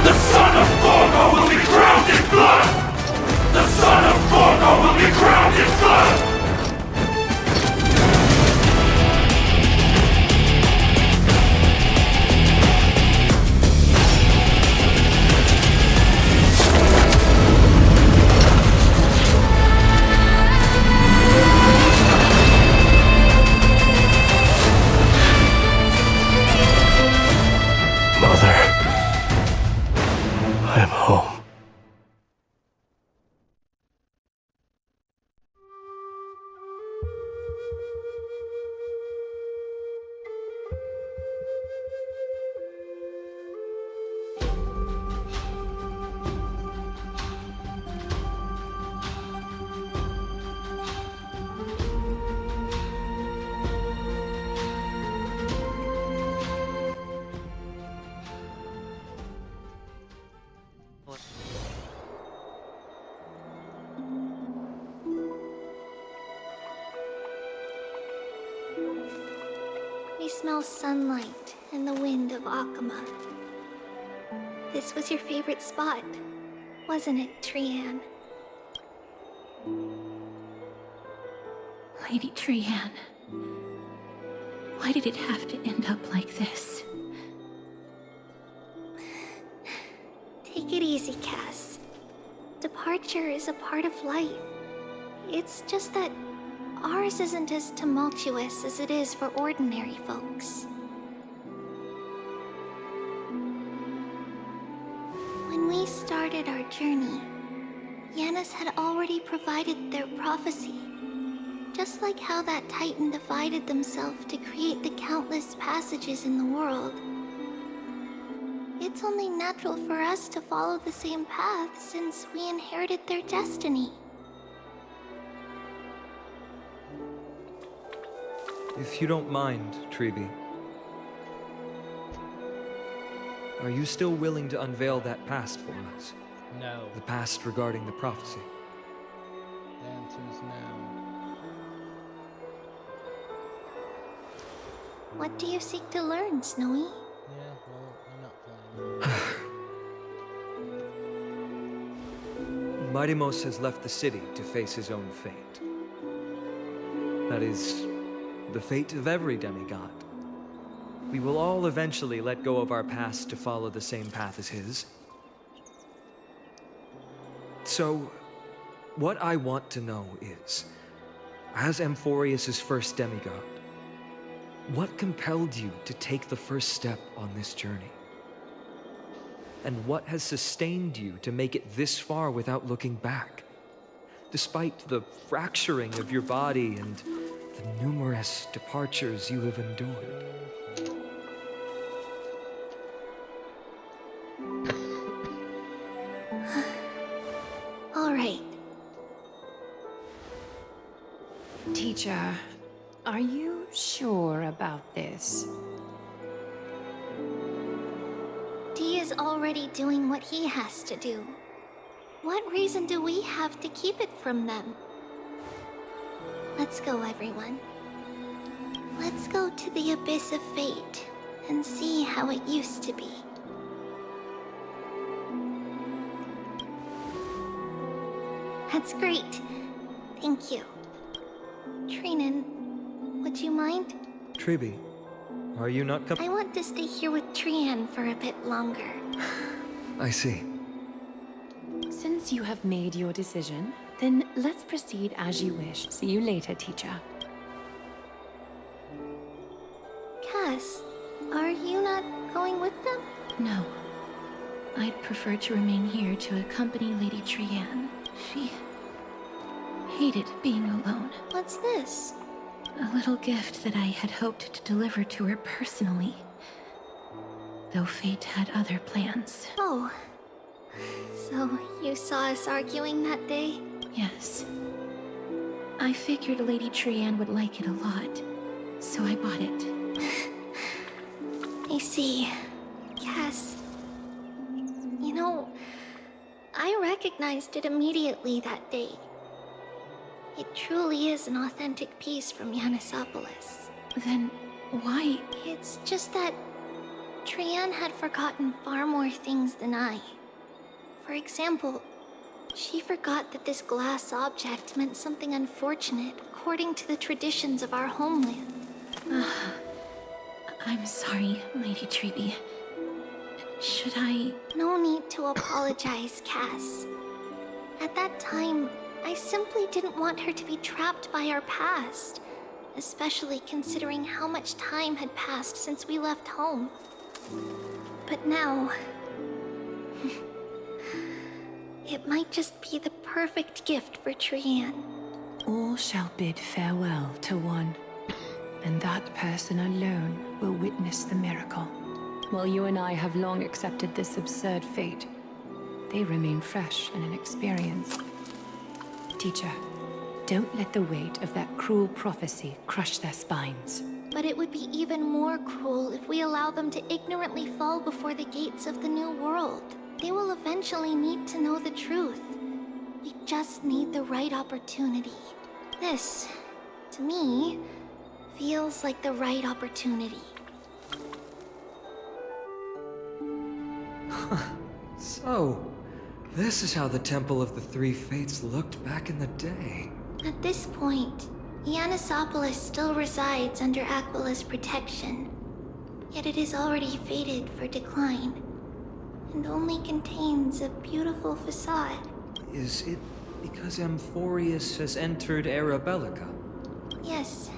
The son of Borgo will be crowned in blood! The son of Borgo will be crowned in blood! Mother, I am home. We smell sunlight and the wind of Akama. This was your favorite spot, wasn't it, Trian? Lady Trian, why did it have to end up like this? Take it easy, Cass. Departure is a part of life. It's just that ours isn't as tumultuous as it is for ordinary folks. When we started our journey, Yanis had already provided their prophecy. Just like how that Titan divided themselves to create the countless passages in the world. It's only natural for us to follow the same path since we inherited their destiny. If you don't mind, Treeby, are you still willing to unveil that past for us? No. The past regarding the prophecy? The answer is no. What do you seek to learn, Snowy? Yeah, well, I'm not playing. Mightimos has left the city to face his own fate. That is, the fate of every demigod. We will all eventually let go of our past to follow the same path as his. So, what I want to know is, as Amphorius' first demigod, what compelled you to take the first step on this journey? And what has sustained you to make it this far without looking back? Despite the fracturing of your body and the numerous departures you have endured. All right. Teacher, Are you sure about this? Dee is already doing what he has to do. What reason do we have to keep it from them? Let's go, everyone. Let's go to the Abyss of Fate and see how it used to be. That's great. Thank you. Trinan, would you mind? Tribi, are you not I want to stay here with Trian for a bit longer. I see. Since you have made your decision, then let's proceed as you wish. See you later, teacher. Cass, are you not going with them? No. I'd prefer to remain here to accompany Lady Trian. She hated being alone. What's this? A little gift that I had hoped to deliver to her personally. Though fate had other plans. Oh. So you saw us arguing that day? Yes. I figured Lady Trian would like it a lot, so I bought it. I see. Cass. You know, I recognized it immediately that day. It truly is an authentic piece from Yanisopolis. Then why? It's just that Trian had forgotten far more things than I. For example, she forgot that this glass object meant something unfortunate according to the traditions of our homeland. I'm sorry, Lady Tribi. Should I? No need to apologize, Cass. At that time, I simply didn't want her to be trapped by our past, especially considering how much time had passed since we left home. But now, it might just be the perfect gift for Trian. All shall bid farewell to one, and that person alone will witness the miracle. While you and I have long accepted this absurd fate, they remain fresh and inexperienced. Teacher, don't let the weight of that cruel prophecy crush their spines. But it would be even more cruel if we allow them to ignorantly fall before the gates of the new world. They will eventually need to know the truth. We just need the right opportunity. This, to me, feels like the right opportunity. So, this is how the Temple of the Three Fates looked back in the day. At this point, Yanisopolis still resides under Aquila's protection. Yet it is already fated for decline, and only contains a beautiful facade. Is it because Amphorius has entered Arabellica? Yes.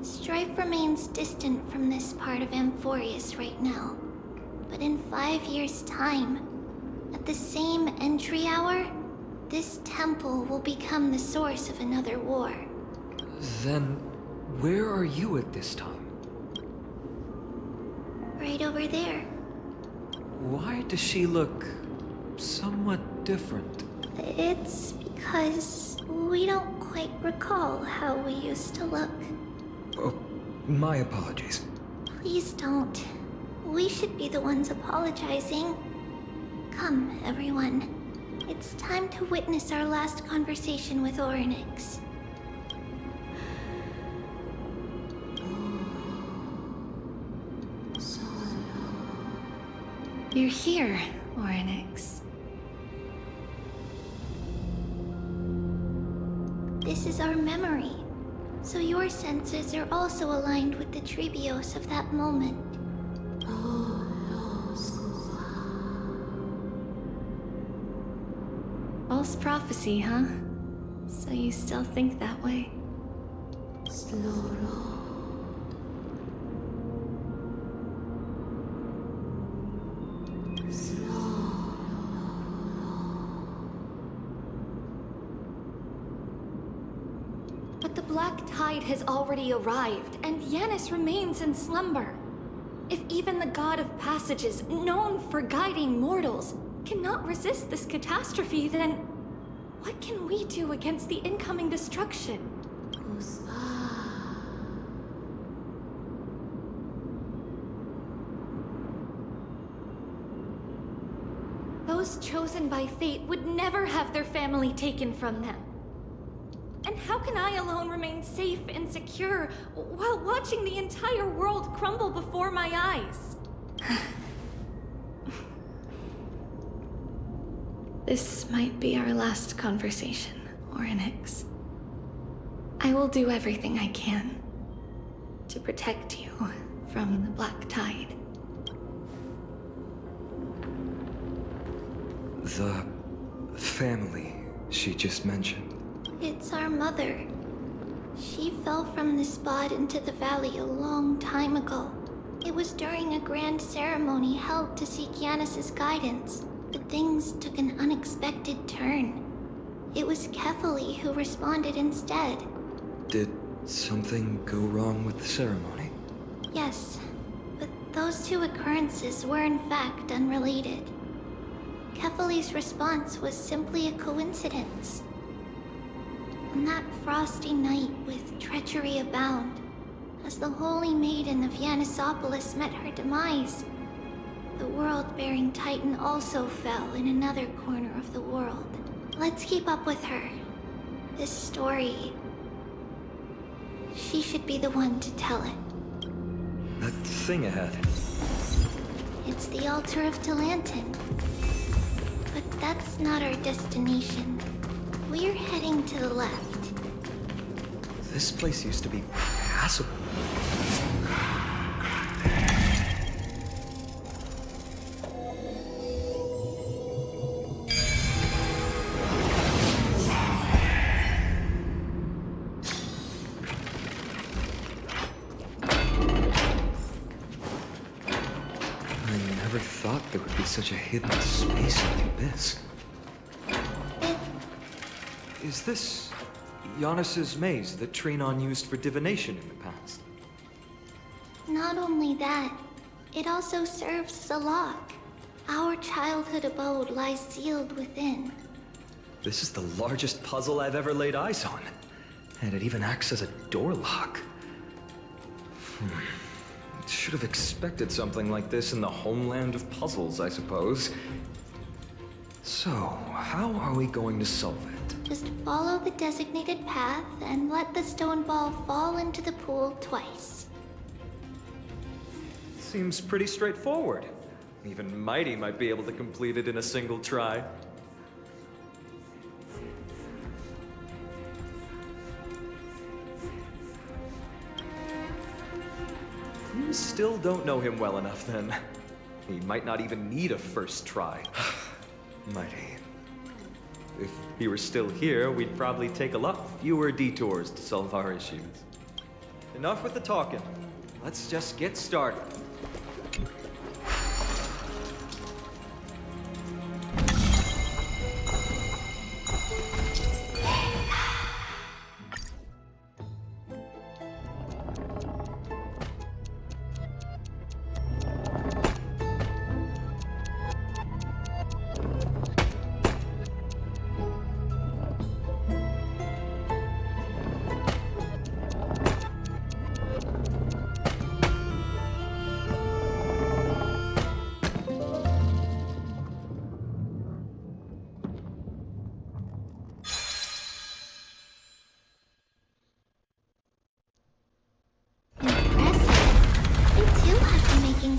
Strife remains distant from this part of Amphorius right now. But in 5 years' time, at the same entry hour, this temple will become the source of another war. Then, where are you at this time? Right over there. Why does she look somewhat different? It's because we don't quite recall how we used to look. Oh, my apologies. Please don't. We should be the ones apologizing. Come, everyone. It's time to witness our last conversation with Orynyx. You're here, Orynyx. This is our memory, so your senses are also aligned with the Tribios of that moment. False prophecy, huh? So you still think that way? But the Black Tide has already arrived, and Yanis remains in slumber. If even the God of Passages, known for guiding mortals, cannot resist this catastrophe, then what can we do against the incoming destruction? chosen by fate would never have their family taken from them. And how can I alone remain safe and secure while watching the entire world crumble before my eyes? This might be our last conversation, Orynyx. I will do everything I can to protect you from the Black Tide. The family she just mentioned. It's our mother. She fell from the spot into the valley a long time ago. It was during a grand ceremony held to seek Yanis's guidance, but things took an unexpected turn. It was Kefali who responded instead. Did something go wrong with the ceremony? Yes, but those two occurrences were in fact unrelated. Kefali's response was simply a coincidence. On that frosty night with treachery abound, as the Holy Maiden of Yanisopolis met her demise, the world-bearing Titan also fell in another corner of the world. Let's keep up with her. This story... she should be the one to tell it. That thing ahead. It's the altar of Talantin. But that's not our destination. We're heading to the left. This place used to be passable. I never thought there would be such a hidden space like this. Is this Yanis's maze that Trinon used for divination in the past? Not only that, it also serves as a lock. Our childhood abode lies sealed within. This is the largest puzzle I've ever laid eyes on. And it even acts as a door lock. Should have expected something like this in the homeland of puzzles, I suppose. So, how are we going to solve it? Just follow the designated path and let the stone ball fall into the pool twice. Seems pretty straightforward. Even Mighty might be able to complete it in a single try. You still don't know him well enough, then. He might not even need a first try. Mighty. If he were still here, we'd probably take a lot fewer detours to solve our issues. Enough with the talking. Let's just get started.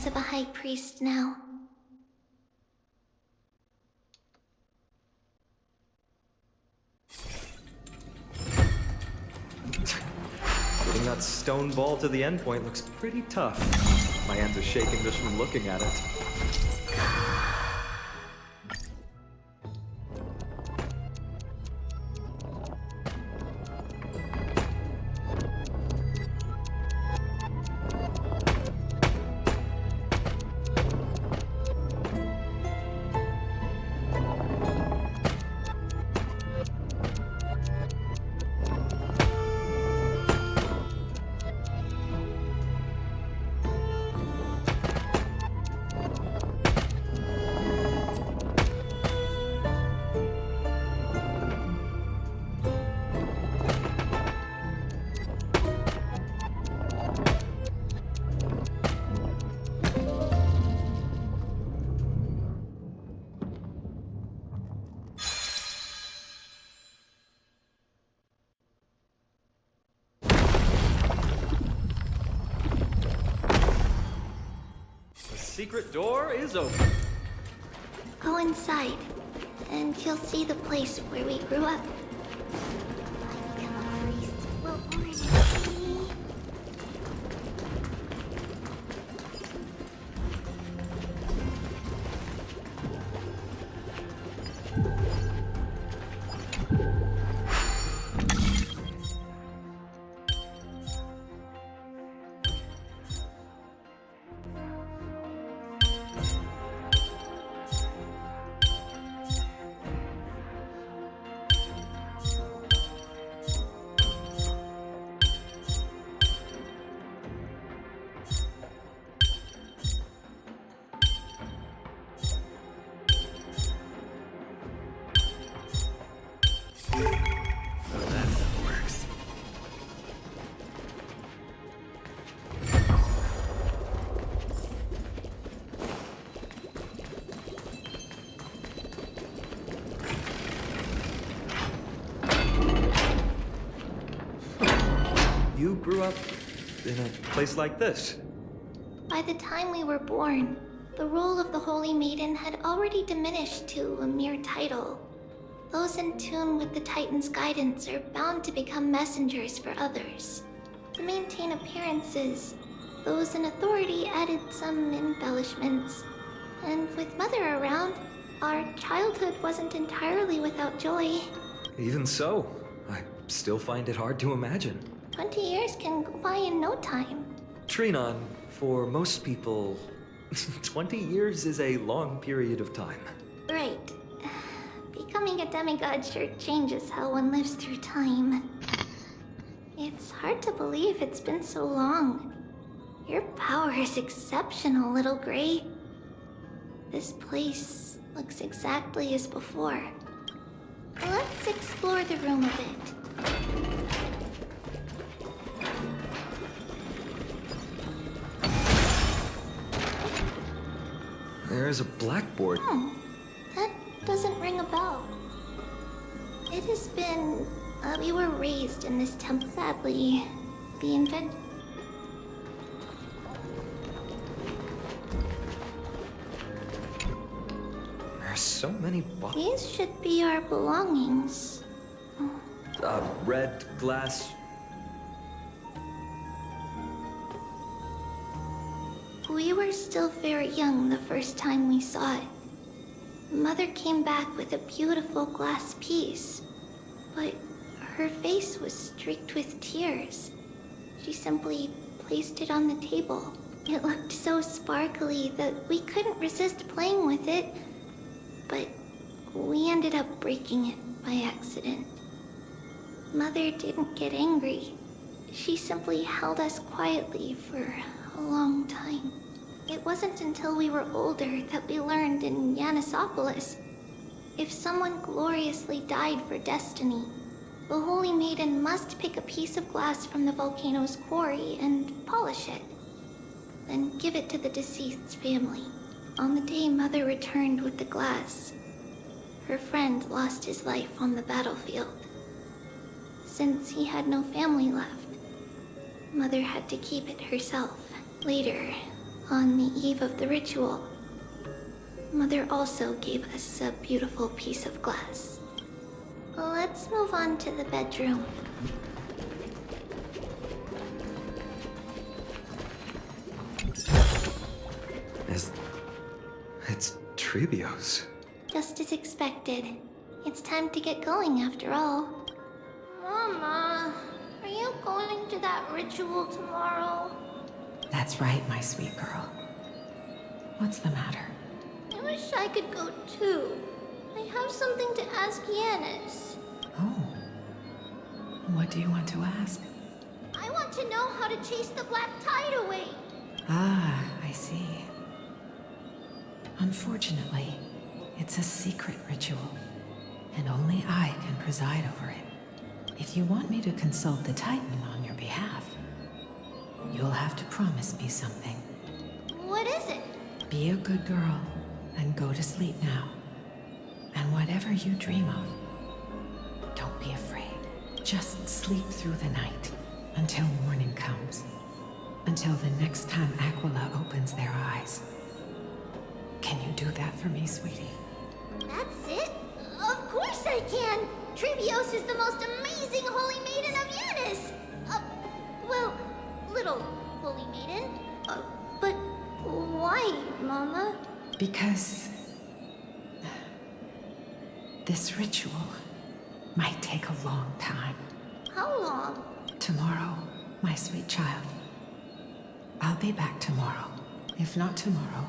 Of a high priest now. Getting that stone ball to the endpoint looks pretty tough. My hands are shaking just from looking at it. secret door is open. Go inside, and you'll see the place where we grew up. I become a priest. Will Orin accept me? You grew up in a place like this? By the time we were born, the role of the Holy Maiden had already diminished to a mere title. Those in tune with the Titan's guidance are bound to become messengers for others. To maintain appearances, those in authority added some embellishments. And with Mother around, our childhood wasn't entirely without joy. Even so, I still find it hard to imagine. 20 years can go by in no time. Trinon, for most people, 20 years is a long period of time. Right. Becoming a demigod sure changes how one lives through time. It's hard to believe it's been so long. Your power is exceptional, Little Gray. This place looks exactly as before. Let's explore the room a bit. There's a blackboard. That doesn't ring a bell. It has been... we were raised in this temple. Sadly, the invent... There's so many bottles. These should be our belongings. Red glass. We were still very young the first time we saw it. Mother came back with a beautiful glass piece, but her face was streaked with tears. She simply placed it on the table. It looked so sparkly that we couldn't resist playing with it, but we ended up breaking it by accident. Mother didn't get angry. She simply held us quietly for a long time. It wasn't until we were older that we learned in Yanisopolis, if someone gloriously died for destiny, the Holy Maiden must pick a piece of glass from the volcano's quarry and polish it, then give it to the deceased's family. On the day Mother returned with the glass, her friend lost his life on the battlefield. Since he had no family left, Mother had to keep it herself. Later, on the eve of the ritual, Mother also gave us a beautiful piece of glass. Let's move on to the bedroom. It's Trebios. Just as expected. It's time to get going after all. Mama, are you going to that ritual tomorrow? That's right, my sweet girl. What's the matter? I wish I could go too. I have something to ask Yanis. Oh. What do you want to ask? I want to know how to chase the black tide away. Ah, I see. Unfortunately, it's a secret ritual, and only I can preside over it. If you want me to consult the Titan on your behalf, you'll have to promise me something. What is it? Be a good girl and go to sleep now. And whatever you dream of, don't be afraid. Just sleep through the night until morning comes. Until the next time Aquila opens their eyes. Can you do that for me, sweetie? That's it? Of course I can! Treebios is the most amazing holy maiden of Yanis! Well, little holy maiden. But why, Mama? Because this ritual might take a long time. How long? Tomorrow, my sweet child. I'll be back tomorrow. If not tomorrow,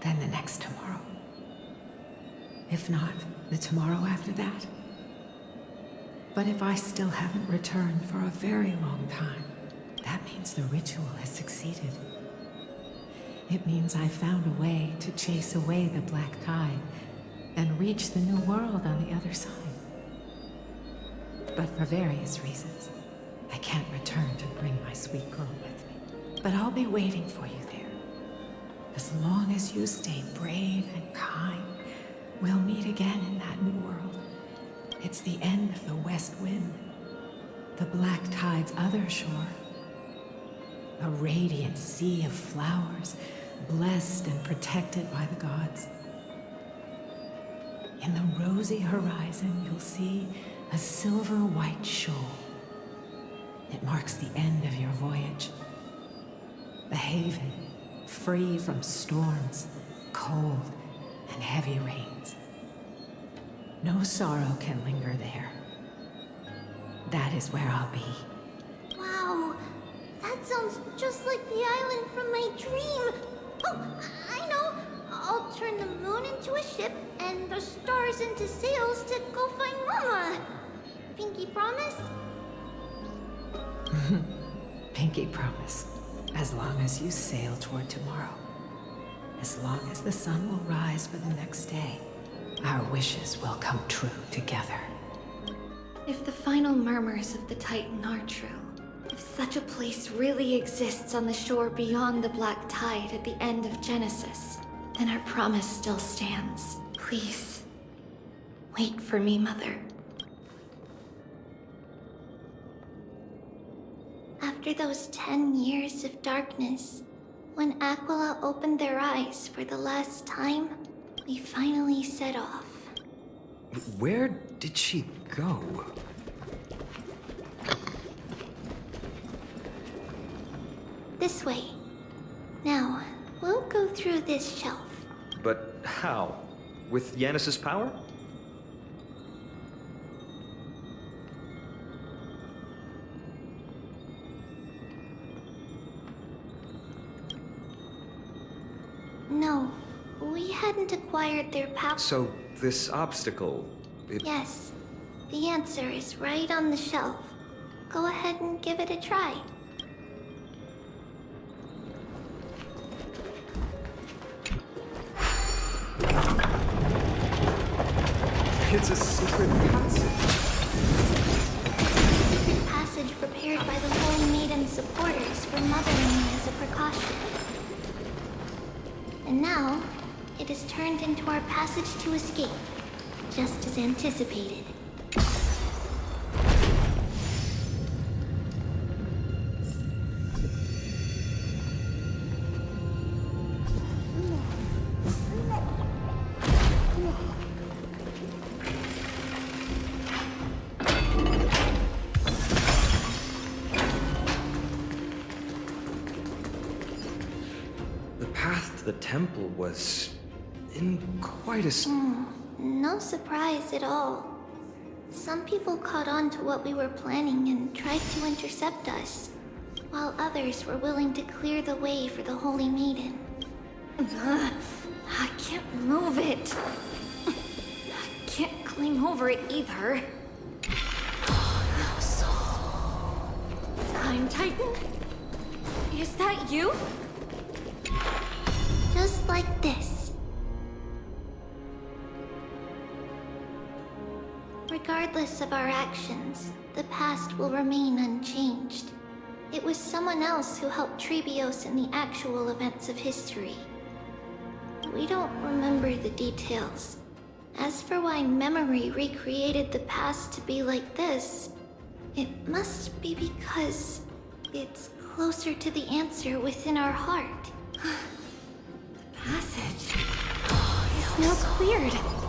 then the next tomorrow. If not, the tomorrow after that. But if I still haven't returned for a very long time, that means the ritual has succeeded. It means I found a way to chase away the black tide and reach the new world on the other side. But for various reasons, I can't return to bring my sweet girl with me. But I'll be waiting for you there. As long as you stay brave and kind, we'll meet again in that new world. It's the end of the West Wind, the black tide's other shore. A radiant sea of flowers, blessed and protected by the gods. In the rosy horizon, you'll see a silver-white shoal. It marks the end of your voyage. A haven, free from storms, cold, and heavy rains. No sorrow can linger there. That is where I'll be. Wow, that sounds just like the island from my dream. Oh, I know. I'll turn the moon into a ship and the stars into sails to go find Mama. Pinky promise? Pinky promise. As long as you sail toward tomorrow. As long as the sun will rise for the next day, our wishes will come true together. If the final murmurs of the Titan are true, if such a place really exists on the shore beyond the black tide at the end of Genesis, then our promise still stands. Please, wait for me, Mother. After those 10 years of darkness, when Aquila opened their eyes for the last time, we finally set off. Where did she go? This way. Now, we'll go through this shelf. But how? With Yanis's power? No, we hadn't acquired their power. So, this obstacle... Yes, the answer is right on the shelf. Go ahead and give it a try. It's a secret passage. Passage prepared by the Holy Maiden's supporters for mothering me as a precaution. And now, it is turned into our passage to escape, just as anticipated. The temple was in quite a... No surprise at all. Some people caught on to what we were planning and tried to intercept us, while others were willing to clear the way for the Holy Maiden. I can't move it. I can't climb over it either. Time Titan? Is that you? Just like this. Regardless of our actions, the past will remain unchanged. It was someone else who helped Treebios in the actual events of history. We don't remember the details. As for why memory recreated the past to be like this, it must be because it's closer to the answer within our heart. Passage. now cleared.